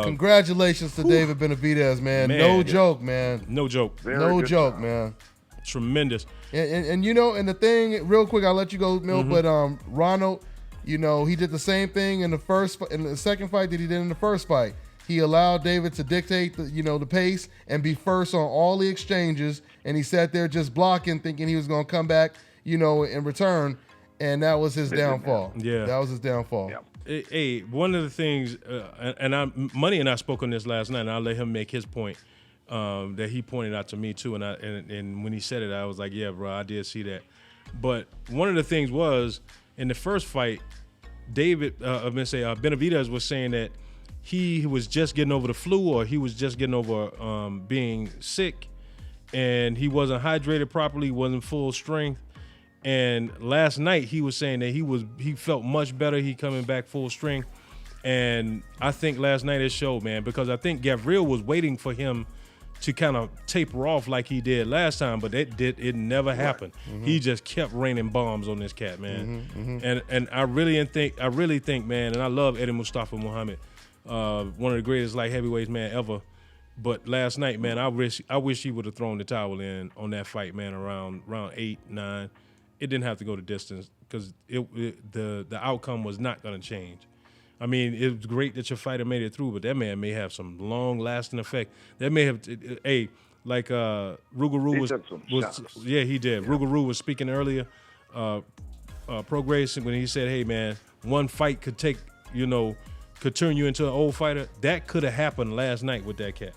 Congratulations to David Benavidez, man. No joke, man. No joke. No joke, man. Tremendous. And the thing, real quick, I'll let you go, Milt. But Ronald, he did the same thing in the second fight that he did in the first fight. He allowed David to dictate the pace and be first on all the exchanges, and he sat there just blocking, thinking he was going to come back, in return, and that was his downfall. Yeah, that was his downfall. Yeah. Hey, one of the things, Money and I spoke on this last night, and I'll let him make his point that he pointed out to me too, and when he said it, I was like, yeah, bro, I did see that. But one of the things was in the first fight, Benavidez was saying that he was just getting over the flu, or he was just getting over being sick, and he wasn't hydrated properly, wasn't full strength. And last night he was saying that he felt much better. He coming back full strength, and I think last night it showed, man, because I think Gabriel was waiting for him to kind of taper off like he did last time, but it never happened. Mm-hmm. He just kept raining bombs on this cat, man. Mm-hmm. And I really think, man, and I love Eddie Mustafa Muhammad. One of the greatest light heavyweights, man, ever. But last night, man, I wish he would have thrown the towel in on that fight, man, around 8, 9. It didn't have to go to distance because the outcome was not going to change. I mean, it was great that your fighter made it through, but that man may have some long-lasting effect. That may have, like Rougarou was yeah, he did. Yeah. Rougarou was speaking earlier, Prograis, when he said, "Hey, man, one fight could take, could turn you into an old fighter." That could have happened last night with that cat.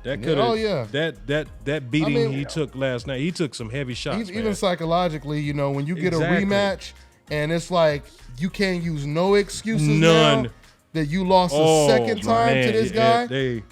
That could have. Oh yeah. That beating he took last night. He took some heavy shots. Even psychologically, when you get a rematch, and it's like you can't use no excuses now that you lost a second time to this guy,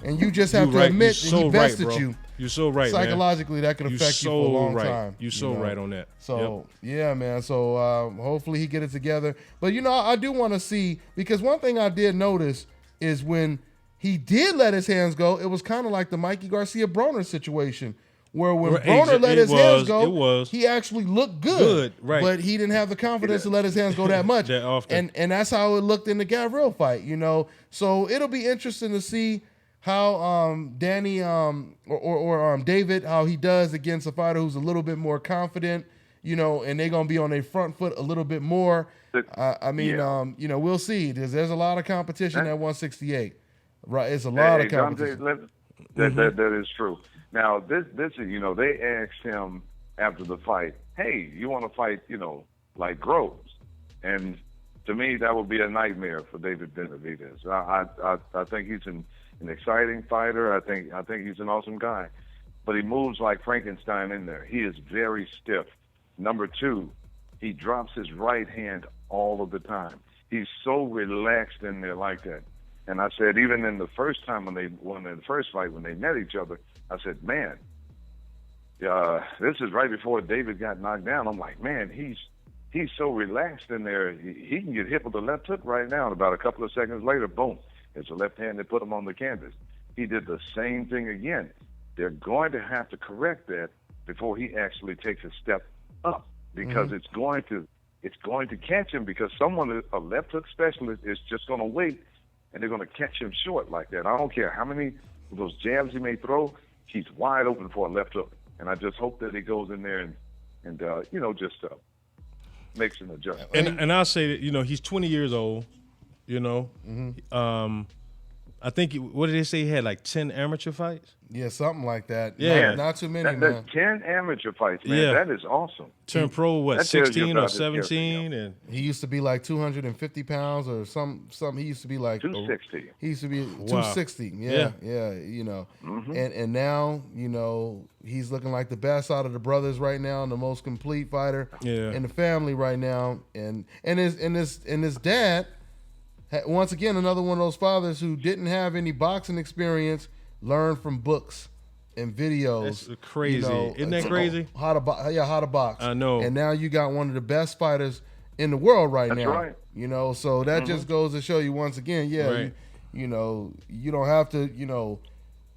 and you just have to admit that he bested you. You're so right, psychologically, man. That could affect you for a long time. You're so right on that. So, yeah, man. So, hopefully he get it together. But, I do want to see, because one thing I did notice is when he did let his hands go, it was kind of like the Mikey Garcia Broner situation, Where when Right, Broner let his hands go, it was. he actually looked good. Right. But he didn't have the confidence to let his hands go that much. That often. And that's how it looked in the Gavril fight, you know. So it'll be interesting to see how Danny or David, how he does against a fighter who's a little bit more confident, you know, and they're going to be on their front foot a little bit more. You know, we'll see. There's a lot of competition at 168. Right, it's a lot of competition. That is true. Now, this you know, they asked him after the fight, hey, you want to fight, you know, like Groves? And to me, that would be a nightmare for David Benavidez. I think he's an exciting fighter. I think he's an awesome guy. But he moves like Frankenstein in there. He is very stiff. Number two, he drops his right hand all of the time. He's so relaxed in there like that. And I said, even in the first time when the first fight, when they met each other, I said, man, this is right before David got knocked down. I'm like, man, he's so relaxed in there. He can get hit with a left hook right now. And about a couple of seconds later, boom, it's a left hand that put him on the canvas. He did the same thing again. They're going to have to correct that before he actually takes a step up, because it's going to catch him, because a left hook specialist is just going to wait, and they're going to catch him short like that. I don't care how many of those jabs he may throw, he's wide open for a left hook. And I just hope that he goes in there and you know, just makes an adjustment. And I'll say that, you know, he's 20 years old, you know. I think, what did they say, he had like 10 amateur fights? Yeah, something like that. Yeah. Not too many, man. That's 10 amateur fights, man. Yeah. That is awesome. Turned pro, what, 16 or 17? And he used to be like 250 pounds or something. He used to be like 260. He used to be 260. Yeah, you know. And now, you know, he's looking like the best out of the brothers right now, and the most complete fighter in the family right now. And his dad, once again, another one of those fathers who didn't have any boxing experience, learned from books and videos. That's crazy. You know, isn't that crazy? How to box. I know. And now you got one of the best fighters in the world right now. That's right. You know, so that just goes to show you once again, you know, you don't have to, you know,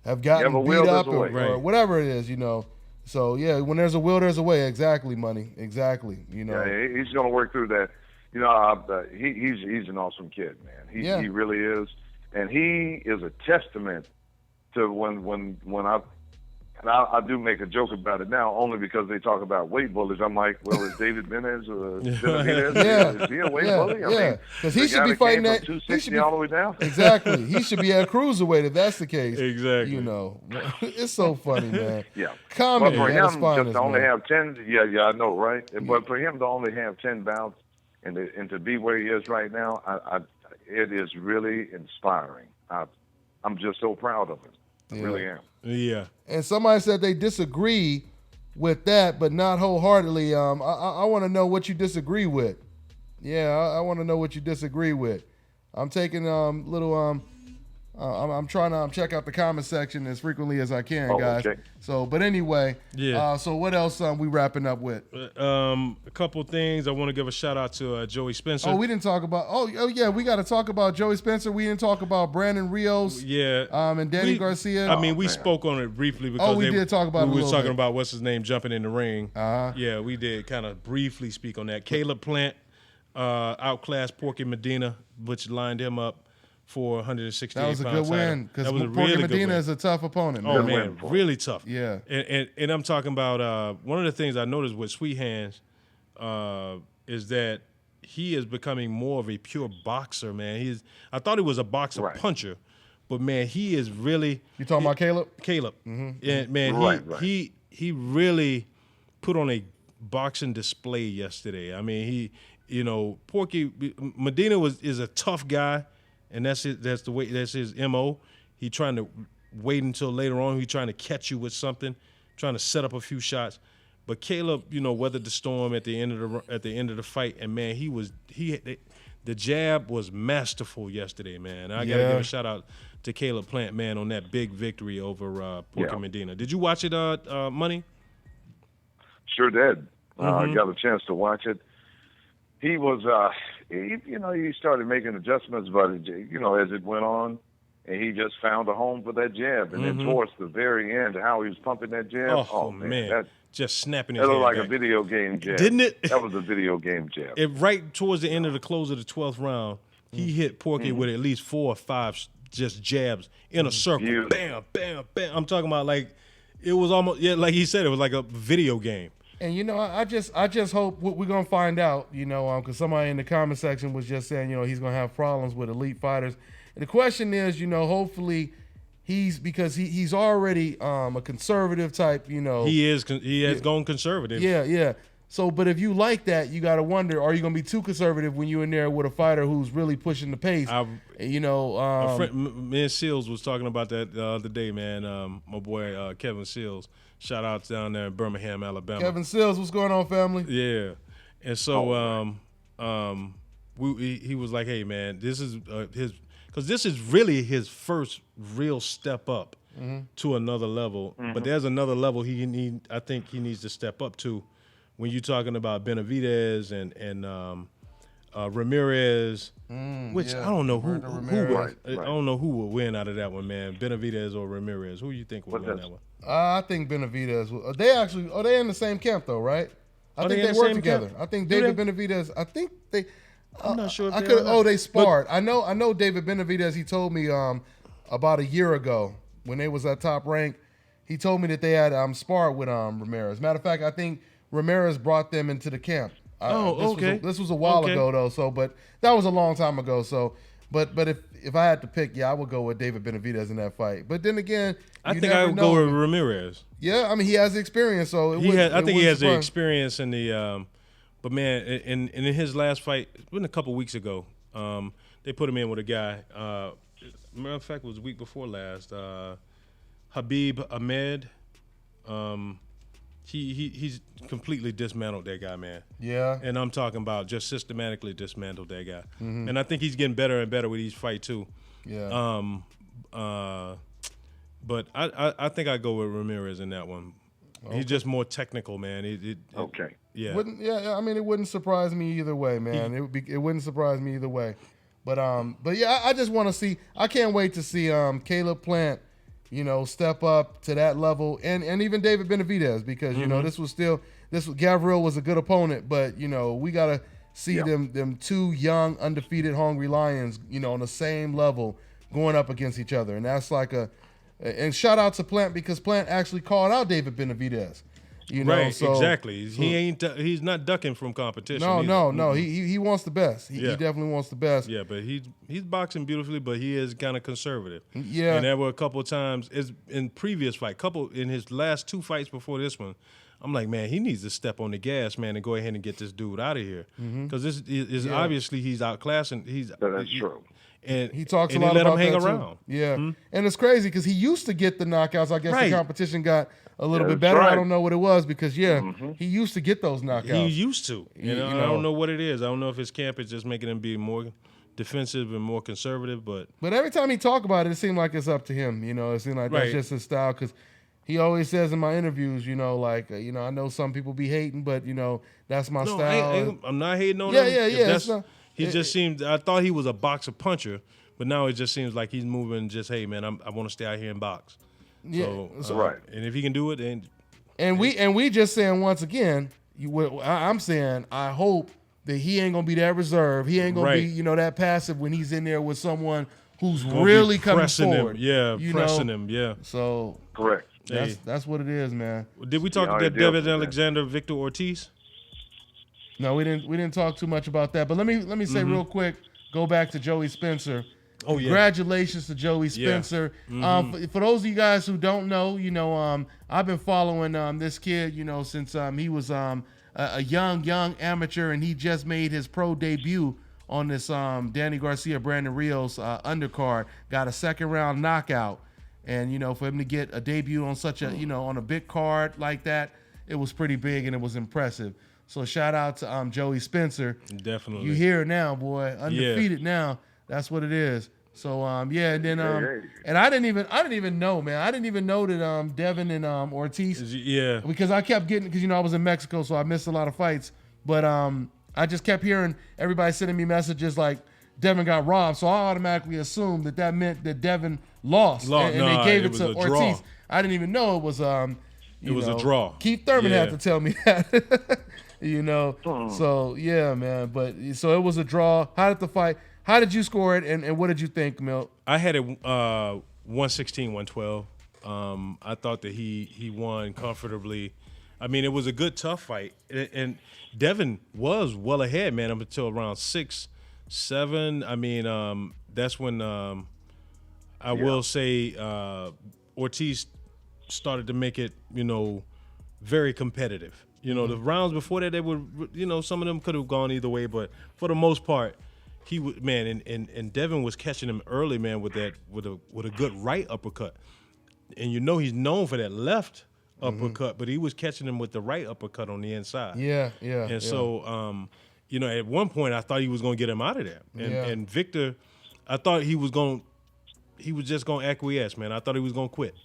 have gotten beat up or whatever it is, you know. So, yeah, when there's a will, there's a way. Exactly, Money. Exactly, you know. Yeah, he's going to work through that. You know, he's an awesome kid, man. He really is. And he is a testament to when I do make a joke about it now, only because they talk about weight bullies. I'm like, well, is David Benavidez is he a weight bully? I mean, because he should be fighting that 260 all the way down. Exactly, he should be at cruiserweight if that's the case. Exactly. You know, it's so funny, man. Yeah. Comedy. But for him finest, to only man. have 10, I know, right? But for him to only have 10 bouts and to be where he is right now, it is really inspiring. I'm just so proud of him. I really am. Yeah. And somebody said they disagree with that, but not wholeheartedly. I want to know what you disagree with. Yeah, I want to know what you disagree with. I'm taking I'm trying to check out the comment section as frequently as I can, guys. Okay. So, but anyway, so what else we wrapping up with? A couple things. I want to give a shout out to Joey Spencer. Oh, we didn't talk about. Oh yeah, we got to talk about Joey Spencer. We didn't talk about Brandon Rios. Yeah. And Danny Garcia. I mean, we spoke on it briefly because we did talk about. We were was talking about what's his name jumping in the ring. Yeah, we did kind of briefly speak on that. Caleb Plant outclassed Porky Medina, which lined him up for 168 That was a good win because Porky really Medina is a tough opponent. Oh man, really tough. Yeah, and I'm talking about one of the things I noticed with Sweet Hands is that he is becoming more of a pure boxer. Man, I thought he was a boxer puncher, but man, he is really. You talking about Caleb? Caleb, and man, he really put on a boxing display yesterday. I mean, Porky Medina is a tough guy. And that's his MO. He trying to wait until later on. He trying to catch you with something, trying to set up a few shots. But Caleb, weathered the storm at the end of the fight. And man, the jab was masterful yesterday, man. I gotta give a shout out to Caleb Plant, man, on that big victory over Porky Medina. Did you watch it, Money? Sure did. I got a chance to watch it. He was, he started making adjustments, but as it went on, and he just found a home for that jab. And then towards the very end, how he was pumping that jab. Oh man. That just snapping his that hand looked like back. a video game jab. Didn't it? That was a video game jab. Right towards the end of the close of the 12th round, he hit Porky with at least 4 or 5 just jabs in a circle. Beautiful. Bam, bam, bam. I'm talking about like it was almost like he said, it was like a video game. And you know, I just hope we're gonna find out. You know, because somebody in the comment section was just saying, you know, he's gonna have problems with elite fighters. And the question is, you know, hopefully because he's already a conservative type. You know, He has gone conservative. Yeah. So, but if you like that, you got to wonder: are you going to be too conservative when you're in there with a fighter who's really pushing the pace? You know, a friend, me and Seals was talking about that the other day, man. My boy Kevin Seals. Shout out down there in Birmingham, Alabama. Kevin Seals, what's going on, family? Yeah, and so he was like, "Hey, man, this is because this is really his first real step up to another level. But there's another level I think he needs to step up to when you're talking about Benavidez and Ramirez, which I don't know who I don't know who will win out of that one, man. Benavidez or Ramirez? Who you think will win that one? I think Benavidez. They in the same camp though, right? I think they work together. I think David Benavidez. I think they. I'm not sure. If they sparred. I know David Benavidez. He told me about a year ago when they was at Top Rank. He told me that they had sparred with Ramirez. Matter of fact, I think Ramirez brought them into the camp. This was a while ago though. So, but that was a long time ago. So, but if I had to pick, I would go with David Benavidez in that fight. But then again, I think I would go with Ramirez. Yeah, I mean he has the experience, so I think he has the experience and the. But man, in his last fight, it was a couple weeks ago. They put him in with a guy. Matter of fact, it was the week before last. Habib Ahmed. He's completely dismantled that guy, man. Yeah. And I'm talking about just systematically dismantled that guy. And I think he's getting better and better with each fight too. Yeah. But I think I'd go with Ramirez in that one. Okay. He's just more technical, man. Okay. Yeah. I mean, it wouldn't surprise me either way, man. It wouldn't surprise me either way. But yeah, I just want to see. I can't wait to see Caleb Plant, you know, step up to that level, and even David Benavidez, because you know Gavril was a good opponent, but you know we gotta see them two young, undefeated, hungry lions, you know, on the same level going up against each other, and that's like and shout out to Plant because Plant actually called out David Benavidez. You know, right, exactly. He's not ducking from competition. No. He wants the best. He definitely wants the best. Yeah, but he's boxing beautifully, but he is kind of conservative. Yeah. And there were a couple of times in previous fight, in his last 2 fights before this one, I'm like, man, he needs to step on the gas, man, and go ahead and get this dude out of here. Because this is obviously he's outclassing. That's true. And he talks a lot about that him hang too. around. Yeah, and it's crazy because he used to get the knockouts. I guess the competition got a little bit better. Right. I don't know what it was because he used to get those knockouts. He used to. You know, I don't know what it is. I don't know if his camp is just making him be more defensive and more conservative, but every time he talk about it, it seemed like it's up to him. You know, it seemed like that's just his style because he always says in my interviews, you know, like you know, I know some people be hating, but you know, that's my style. I'm not hating on him. Yeah. He just seemed. I thought he was a boxer puncher. But now it just seems like he's moving. Just hey, man, I want to stay out here and box. Yeah, so, right. And if he can do it, then we just saying once again, I'm saying I hope that he ain't gonna be that reserved. He ain't gonna be that passive when he's in there with someone who's really coming forward. Pressing him. Yeah. So correct. That's what it is, man. Did we talk to that David Alexander, Victor Ortiz? No, we didn't talk too much about that. But let me say real quick. Go back to Joey Spencer. Oh, yeah. Congratulations to Joey Spencer. Yeah. For those of you guys who don't know, you know, I've been following this kid, you know, since he was a young amateur, and he just made his pro debut on this Danny Garcia, Brandon Rios undercard. Got a 2nd round knockout, and you know, for him to get a debut on such a on a big card like that, it was pretty big and it was impressive. So shout out to Joey Spencer. Definitely. You hear it now, boy. Undefeated now. That's what it is. So and then and I didn't even know, man. I didn't even know that Devin and Ortiz. Yeah. Because I kept getting because I was in Mexico, so I missed a lot of fights. But I just kept hearing everybody sending me messages like, Devin got robbed. So I automatically assumed that meant that Devin lost. And they gave it to Ortiz. Draw. I didn't even know it was a draw. Keith Thurman had to tell me that. So yeah, man. But so it was a draw. How did you score it, and what did you think, Milt? I had it 116-112. I thought that he won comfortably. I mean, it was a good, tough fight, and Devin was well ahead, man, up until around 6-7. I mean, that's when I will say Ortiz started to make it, very competitive. The rounds before that, they were, some of them could have gone either way, but for the most part, he would, man, and Devin was catching him early, man, with a good right uppercut, and he's known for that left uppercut, but he was catching him with the right uppercut on the inside. Yeah. And so, at one point I thought he was going to get him out of there, and Victor, I thought he was just going to acquiesce, man. I thought he was going to quit,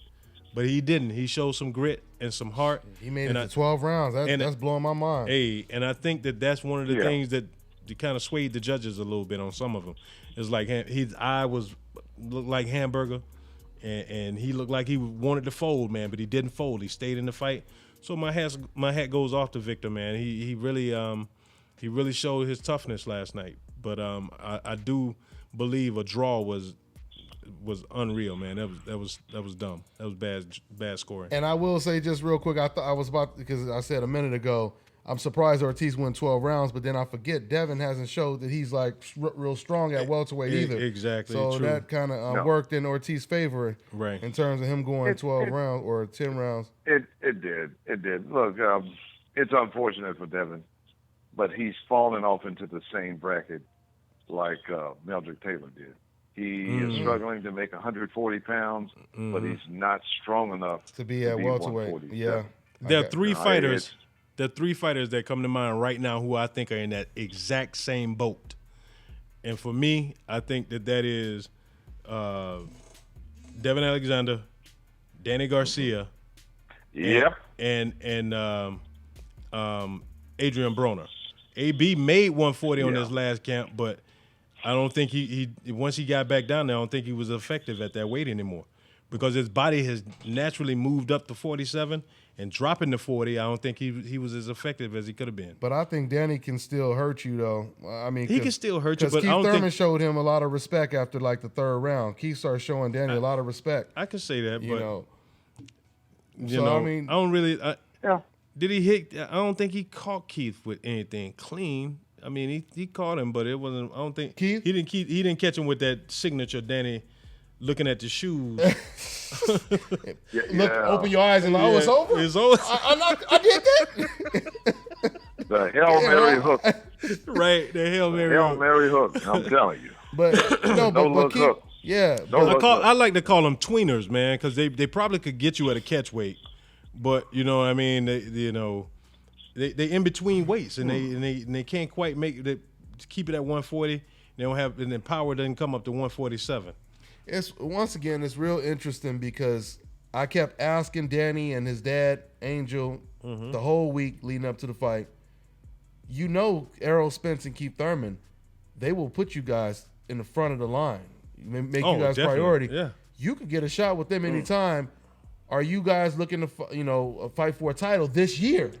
but he didn't. He showed some grit and some heart. He made it to 12 rounds. That's blowing my mind. Hey, and I think that's one of the things that kind of swayed the judges a little bit on some of them. It's like his eye looked like hamburger. And he looked like he wanted to fold, man, but he didn't fold. He stayed in the fight. So my hat goes off to Victor, man. He really showed his toughness last night. But I do believe a draw was unreal, man. That was dumb. That was bad scoring. And I will say just real quick, because I said a minute ago, I'm surprised Ortiz went 12 rounds, but then I forget Devin hasn't showed that he's like real strong at welterweight either. Exactly. So true. that kind of worked in Ortiz's favor, right? In terms of him going 12 rounds or 10 rounds. It did. Look, it's unfortunate for Devin, but he's fallen off into the same bracket like Meldrick Taylor did. He is struggling to make 140 pounds, but he's not strong enough to be at welterweight. Yeah. There are three fighters. There are three fighters that come to mind right now who I think are in that exact same boat. And for me, I think that is Devin Alexander, Danny Garcia, and Adrian Broner. AB made 140 on his last camp, but I don't think he once he got back down there, I don't think he was effective at that weight anymore because his body has naturally moved up to 47. And dropping to 40, I don't think he was as effective as he could have been. But I think Danny can still hurt you, though. I mean, he can still hurt you, but Keith I don't Thurman think showed him a lot of respect after like the third round. Keith started showing Danny a lot of respect. I could say that, but I mean, I don't really. Did he hit? I don't think he caught Keith with anything clean. I mean, he caught him, but it wasn't. I don't think Keith. He didn't catch him with that signature Danny. Looking at the shoes. Look, open your eyes and like, it's over? It's over. I did that? The Hail Mary hook. Right, the Hail Mary hook. I'm telling you. But look Keith, hook. Yeah. I like to call them tweeners, man, because they probably could get you at a catch weight. But, you know what I mean? They in between weights, and they can't quite make it, keep it at 140. They don't have, and then power doesn't come up to 147. It's real interesting because I kept asking Danny and his dad Angel the whole week leading up to the fight. Errol, Spence, and Keith Thurman, they will put you guys in the front of the line, make you guys priority. Yeah. You could get a shot with them anytime. Are you guys looking to fight for a title this year?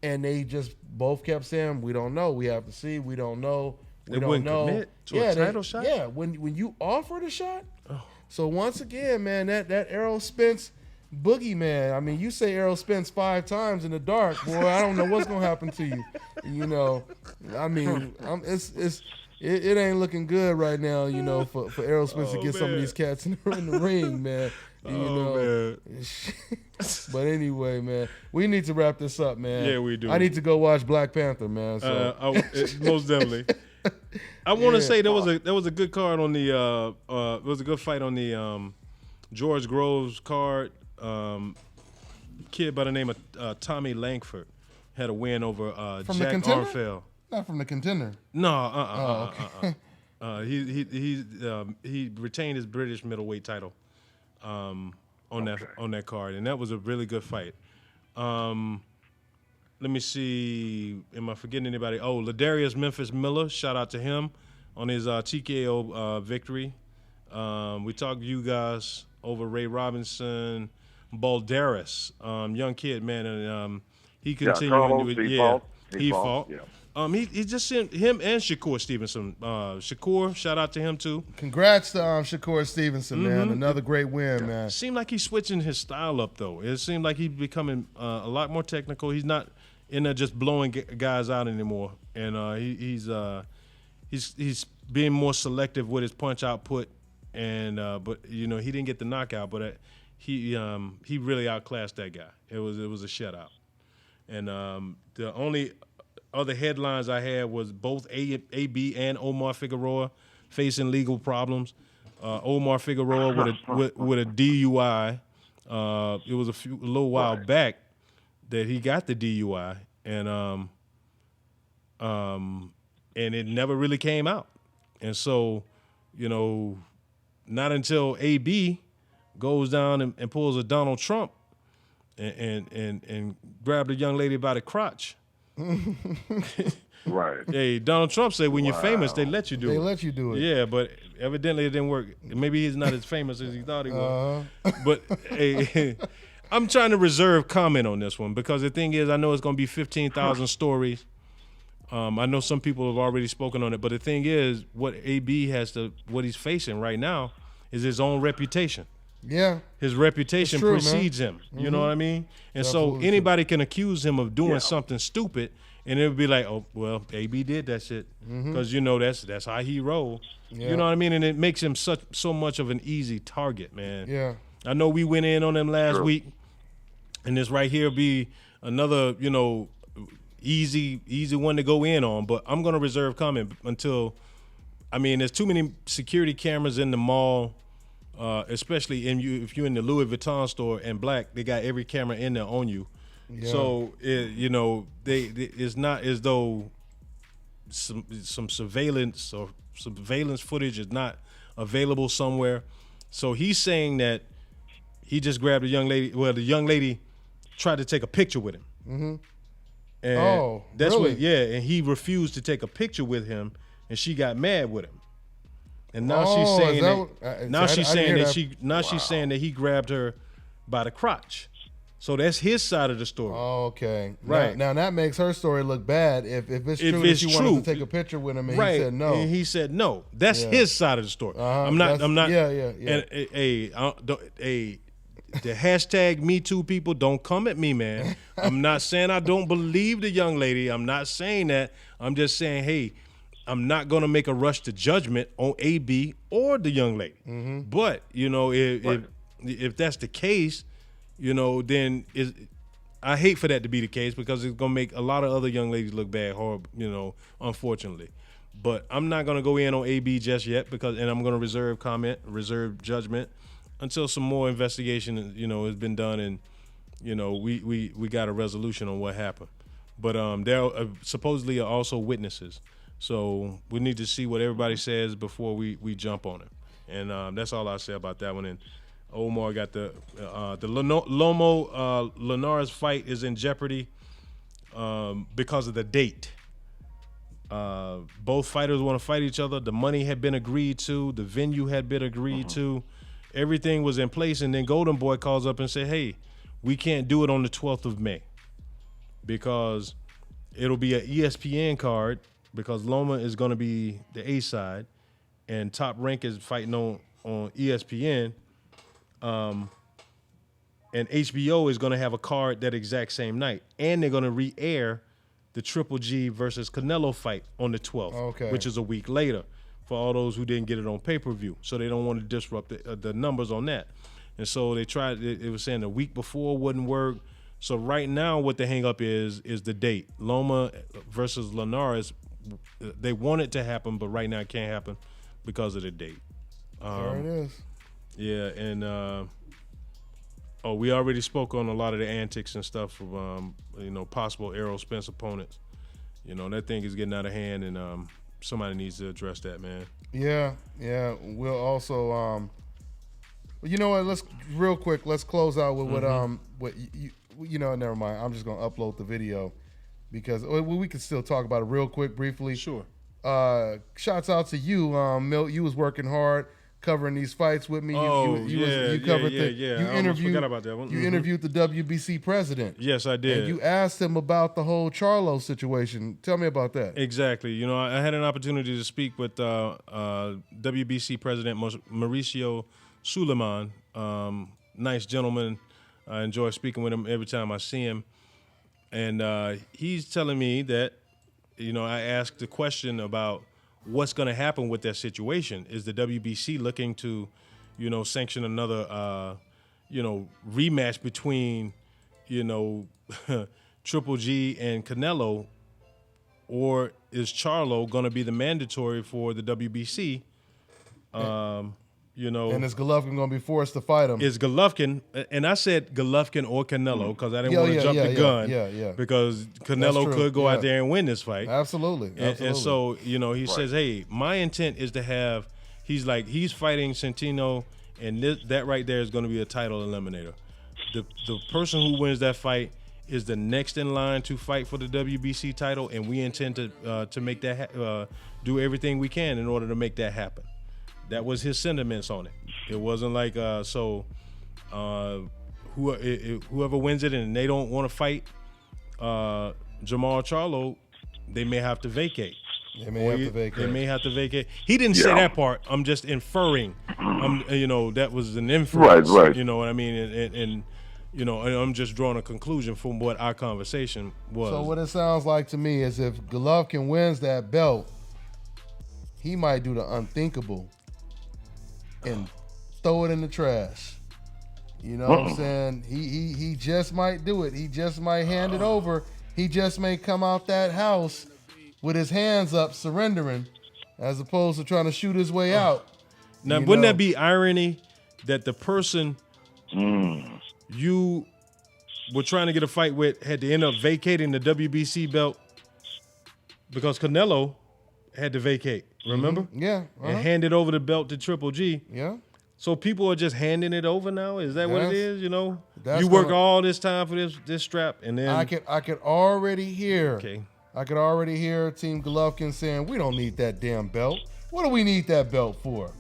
And they just both kept saying, "We don't know. We have to see. We don't know." They wouldn't commit to a title shot? Yeah, when you offered a shot. Oh. So once again, man, that Errol Spence boogeyman. I mean, you say Errol Spence 5 times in the dark, boy. I don't know what's gonna happen to you. I mean, it ain't looking good right now. For Errol Spence to get some of these cats in the ring, man. Man. But anyway, man, we need to wrap this up, man. Yeah, we do. I need to go watch Black Panther, man. So. Most definitely. I want to say there was a good card on the it was a good fight on the George Groves card. Kid by the name of Tommy Langford had a win over Jack Armfeld. Not from the Contender. No, he retained his British middleweight title on that card, and that was a really good fight. Let me see. Am I forgetting anybody? Oh, Ladarius Memphis Miller. Shout out to him on his TKO victory. We talked to you guys over Ray Robinson, Balderas, young kid, man, and he continued. He fought. Yeah. He just sent him and Shakur Stevenson. Shakur, shout out to him too. Congrats to Shakur Stevenson, man. Another great win, man. Seemed like he's switching his style up though. It seemed like he's becoming a lot more technical. He's not in there just blowing guys out anymore, and he's being more selective with his punch output. And but he didn't get the knockout, but he really outclassed that guy. It was a shutout. And the only other headlines I had was both AB and Omar Figueroa facing legal problems. Omar Figueroa with a DUI. It was a little while back that he got the DUI, and it never really came out. And so, not until AB goes down and pulls a Donald Trump and grabbed a young lady by the crotch. Right. Hey, Donald Trump said when you're famous, they let you do it. They let you do it. Yeah, but evidently it didn't work. Maybe he's not as famous as he thought he was. But hey, I'm trying to reserve comment on this one because the thing is, I know it's going to be 15,000 stories. I know some people have already spoken on it, but the thing is, what he's facing right now is his own reputation. Yeah. His reputation precedes him. You know what I mean? And so anybody can accuse him of doing something stupid, and it would be like, oh, well, AB did that shit because that's how he rolled. Yeah. You know what I mean? And it makes him so much of an easy target, man. Yeah. I know we went in on them last week, and this right here be another, easy one to go in on, but I'm gonna reserve comment until, there's too many security cameras in the mall, especially if you're in the Louis Vuitton store and black, they got every camera in there on you. Yeah. So it's not as though some surveillance or surveillance footage is not available somewhere. So he's saying that he just grabbed a young lady. Well, the young lady tried to take a picture with him. Mm-hmm. And that's really? And he refused to take a picture with him, and she got mad with him. And now she's saying that he grabbed her by the crotch. So that's his side of the story. Oh, okay. Right. Now that makes her story look bad if it's true that she wanted to take a picture with him and he said no. And he said no. That's his side of the story. I'm not. Yeah. And the hashtag Me Too people, don't come at me, man. I'm not saying I don't believe the young lady. I'm not saying that. I'm just saying, hey, I'm not going to make a rush to judgment on AB or the young lady. Mm-hmm. But, if that's the case, then I hate for that to be the case because it's going to make a lot of other young ladies look bad, horrible, unfortunately. But I'm not going to go in on AB just yet and I'm going to reserve judgment until some more investigation, has been done and, we got a resolution on what happened. But there supposedly are also witnesses. So we need to see what everybody says before we jump on it. And that's all I say about that one. And Omar got the Lomo Linares fight is in jeopardy because of the date. Both fighters want to fight each other. The money had been agreed to. The venue had been agreed to. Everything was in place, and then Golden Boy calls up and said, hey, we can't do it on the 12th of May because it'll be an ESPN card because Loma is going to be the A side and Top Rank is fighting on ESPN. And HBO is going to have a card that exact same night. And they're going to re-air the Triple G versus Canelo fight on the 12th, which is a week later for all those who didn't get it on pay-per-view. So they don't want to disrupt the numbers on that. And so they tried, it was saying the week before wouldn't work. So right now what the hang-up is the date. Loma versus Linares, they want it to happen, but right now it can't happen because of the date. There it is. Yeah, and we already spoke on a lot of the antics and stuff of possible Errol Spence opponents. That thing is getting out of hand, and somebody needs to address that, man. Yeah. We'll also you know what? Let's real quick. Let's close out with what you never mind. I'm just gonna upload the video because we can still talk about it real quick, briefly. Sure. Shouts out to you, Milt. You was working hard covering these fights with me. You forgot about that one. You interviewed the WBC president. Yes, I did. And you asked him about the whole Charlo situation. Tell me about that. Exactly. You know, I had an opportunity to speak with WBC president Mauricio Suleiman. Nice gentleman. I enjoy speaking with him every time I see him. And he's telling me that, you know, I asked the question about what's going to happen with that situation. Is the WBC looking to, you know, sanction another, rematch between, Triple G and Canelo, or is Charlo going to be the mandatory for the WBC? And is Golovkin going to be forced to fight him? Is Golovkin, and I said Golovkin or Canelo because I didn't want to jump the gun because Canelo could go out there and win this fight. Absolutely. And so, he says, hey, my intent is to have, he's fighting Centino, and that right there is going to be a title eliminator. The person who wins that fight is the next in line to fight for the WBC title, and we intend to make that do everything we can in order to make that happen. That was his sentiments on it. It wasn't like whoever wins it and they don't want to fight Jamal Charlo, they may have to vacate. They may have to vacate. He didn't say that part. I'm just inferring. That was an inference. Right. You know what I mean? And I'm just drawing a conclusion from what our conversation was. So what it sounds like to me is if Golovkin wins that belt, he might do the unthinkable and throw it in the trash. You know what I'm saying? He just might do it. He just might hand it over. He just may come out that house with his hands up, surrendering, as opposed to trying to shoot his way out. Now, wouldn't that be irony that the person you were trying to get a fight with had to end up vacating the WBC belt because Canelo had to vacate? Remember? Yeah. And handed over the belt to Triple G. Yeah. So people are just handing it over now? Is that what it is? That's You work all this time for this strap, and then I could already hear. Okay. I could already hear Team Golovkin saying, "We don't need that damn belt. What do we need that belt for?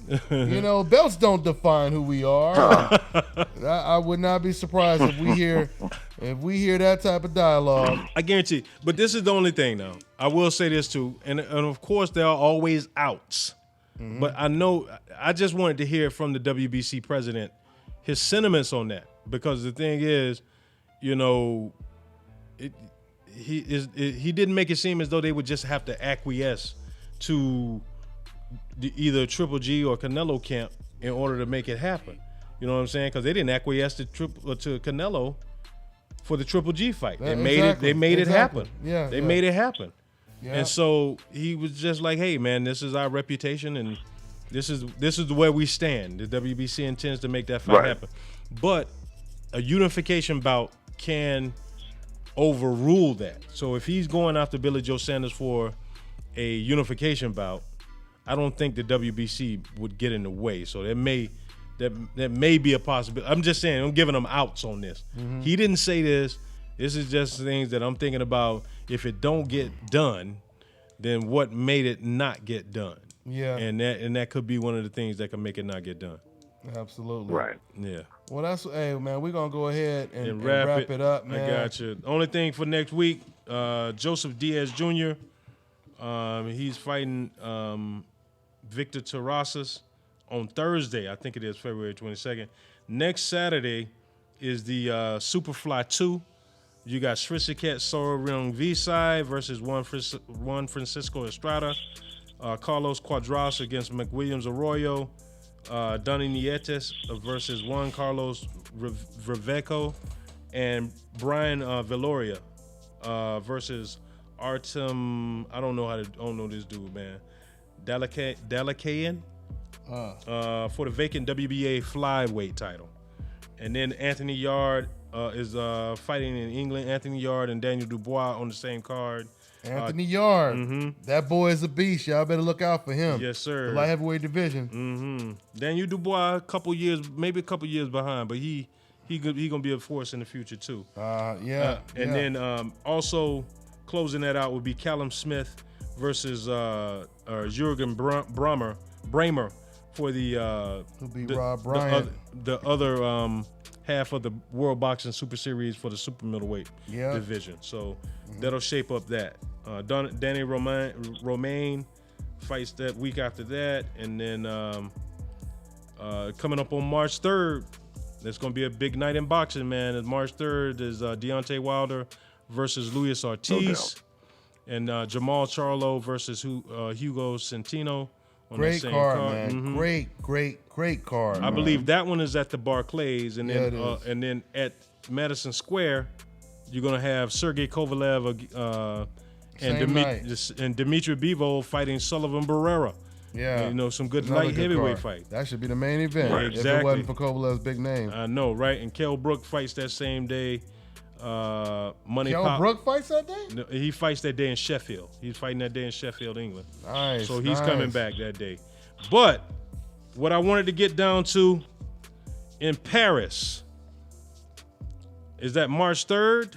Belts don't define who we are." I would not be surprised if we hear that type of dialogue. I guarantee. But this is the only thing now. I will say this too, and of course there are always outs. Mm-hmm. But I just wanted to hear from the WBC president his sentiments on that, because the thing is, he didn't make it seem as though they would just have to acquiesce to either Triple G or Canelo camp in order to make it happen. You know what I'm saying? Because they didn't acquiesce to Canelo for the Triple G fight. They made it happen. Yeah, they made it happen. Yeah. And so he was just like, "Hey, man, this is our reputation, and this is where we stand. The WBC intends to make that fight happen." But a unification bout can overrule that. So if he's going after Billy Joe Sanders for a unification bout, I don't think the WBC would get in the way. So that may be a possibility. I'm just saying, I'm giving him outs on this. Mm-hmm. He didn't say this. This is just things that I'm thinking about. If it don't get done, then what made it not get done? Yeah. And that could be one of the things that could make it not get done. Absolutely. Right. Yeah. Well, hey, man, we're going to go ahead and wrap it up, man. I got you. Only thing for next week, Joseph Diaz Jr., he's fighting Victor Terrazas on Thursday. I think it is February 22nd. Next Saturday is the Superfly 2. You got Srisaket Sororong Visai versus Juan Francisco Estrada. Carlos Cuadras against McWilliams Arroyo. Donny Nietes versus Juan Carlos Riveco. And Brian Veloria versus Artem. I don't know this dude, man. Dalakayan for the vacant WBA flyweight title. And then Anthony Yard is fighting in England. Anthony Yard and Daniel Dubois on the same card. Anthony Yard, that boy is a beast. Y'all better look out for him. Yes, sir. The light heavyweight division. Mm-hmm. Daniel Dubois, maybe a couple years behind, but he gonna be a force in the future too. Yeah. And then also closing that out would be Callum Smith versus Jürgen Bramer for the Who beat Rob Bryant? The other half of the World Boxing Super Series for the super middleweight division. So that'll shape up that. Danny Romain fights that week after that, and then coming up on March 3rd, that's going to be a big night in boxing, man. And March 3rd is Deontay Wilder versus Luis Ortiz, and Jamal Charlo versus Hugo Centeno. Great card, man. Mm-hmm. Great card. I believe that one is at the Barclays, and then and Madison Square, you're gonna have Sergey Kovalev and Dimitri Bivol fighting Sullivan Barrera. Yeah, you know, some good light heavyweight fight. That should be the main event. Right, exactly. If it wasn't for Kovalev's big name. I know, right? And Kell Brook fights that same day. Brook fights that day? No, he fights that day in Sheffield. He's fighting that day in Sheffield, England. Nice. So he's coming back that day. But what I wanted to get down to in Paris is that March 3rd.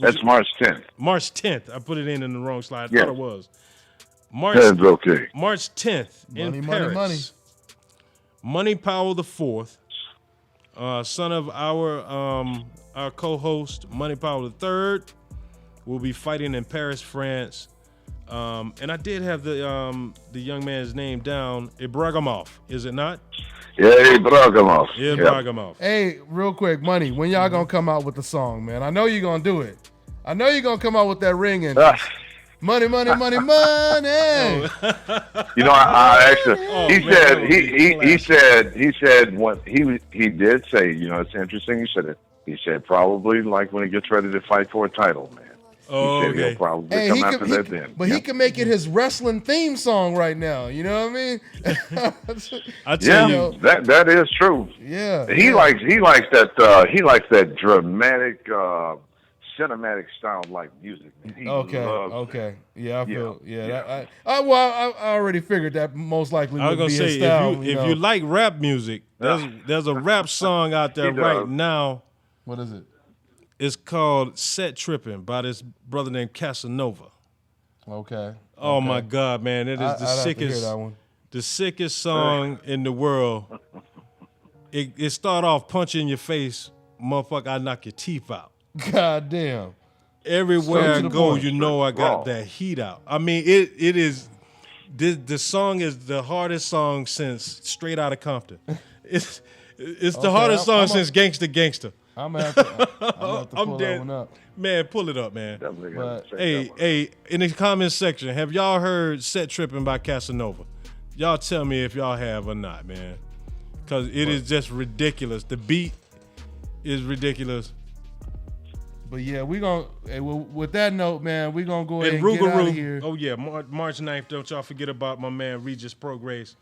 That's March 10th. March 10th. I put it in the wrong slide. I thought it was. That's okay. March 10th in Paris. Money Powell IV, son of our co-host Money Powell III, will be fighting in Paris, France. And I did have the young man's name down. Ibragimov, is it not? Yeah, Ibragimov. Ibragimov. Hey, real quick, Money, when y'all gonna come out with the song, man? I know you're gonna do it. I know you're gonna come out with that ring and money. You know, I actually, he said what he did say. You know, it's interesting. He said probably like when he gets ready to fight for a title, man. Oh, he said he'll probably come after that then. But he can make it his wrestling theme song right now. You know what I mean? I tell you, that is true. Yeah, he likes that dramatic, cinematic style like music. He loves that. Yeah, I feel. Yeah. I already figured that most likely would be his style. If you like rap music, there's a rap song out there right now. What is it? It's called Set Trippin' by this brother named Casanova. Okay. Oh my God, man. It is the sickest song in the world. It start off punching your face, motherfucker, I knock your teeth out. God damn. Everywhere I go, you know I got that heat out. I mean, it is the song is the hardest song since Straight Outta Compton. It's the hardest song since Gangsta. I'm gonna have to pull that one up. Man, pull it up, man. Hey, in the comment section, have y'all heard Set Trippin' by Casanova? Y'all tell me if y'all have or not, man. Because it is just ridiculous. The beat is ridiculous. But yeah, with that note, man, we're going to go ahead and get out of here. Oh, yeah, March 9th, don't y'all forget about my man Regis Prograis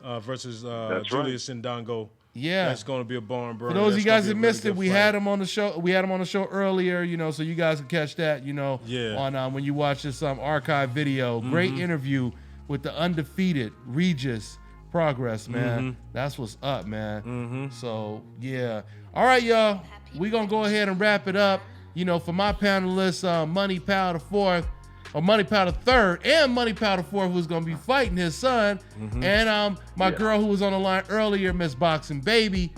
versus Julius Ndongo. Yeah, that's going to be a barn burner. For those of you guys that missed it, we had him on the show. We had him on the show earlier, you know, so you guys can catch that, you know, on when you watch this archive video. Great interview with the undefeated Regis Prograis, man. That's what's up, man. So yeah, all right, y'all. We're gonna go ahead and wrap it up. You know, for my panelists, Money Powell IV, or Money Powell III, and Money Powell IV, who's gonna be fighting his son, and my girl who was on the line earlier, Miss Boxing Baby,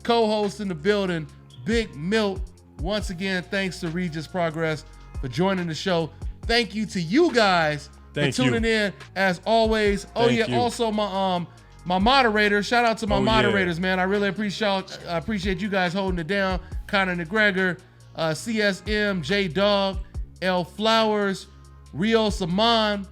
co-host in the building, Big Milt. Once again, thanks to Regis Prograis for joining the show. Thank you to you guys for tuning in as always. Also my moderators. Shout out to my moderators, man. I really appreciate you guys holding it down. Conor McGregor, CSM, J Dog, L Flowers, Rio Saman,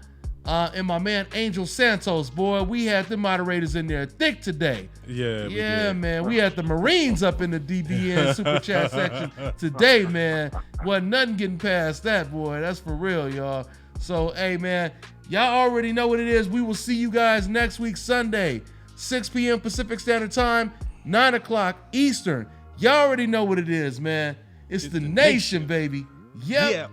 and my man Angel Santos. Boy, we had the moderators in there thick today. Yeah, man. We had the Marines up in the DBN Super Chat section today, man. Wasn't nothing getting past that, boy. That's for real, y'all. So, hey, man, y'all already know what it is. We will see you guys next week, Sunday, 6 p.m. Pacific Standard Time, 9 o'clock Eastern. Y'all already know what it is, man. It's the nation, baby. Yep.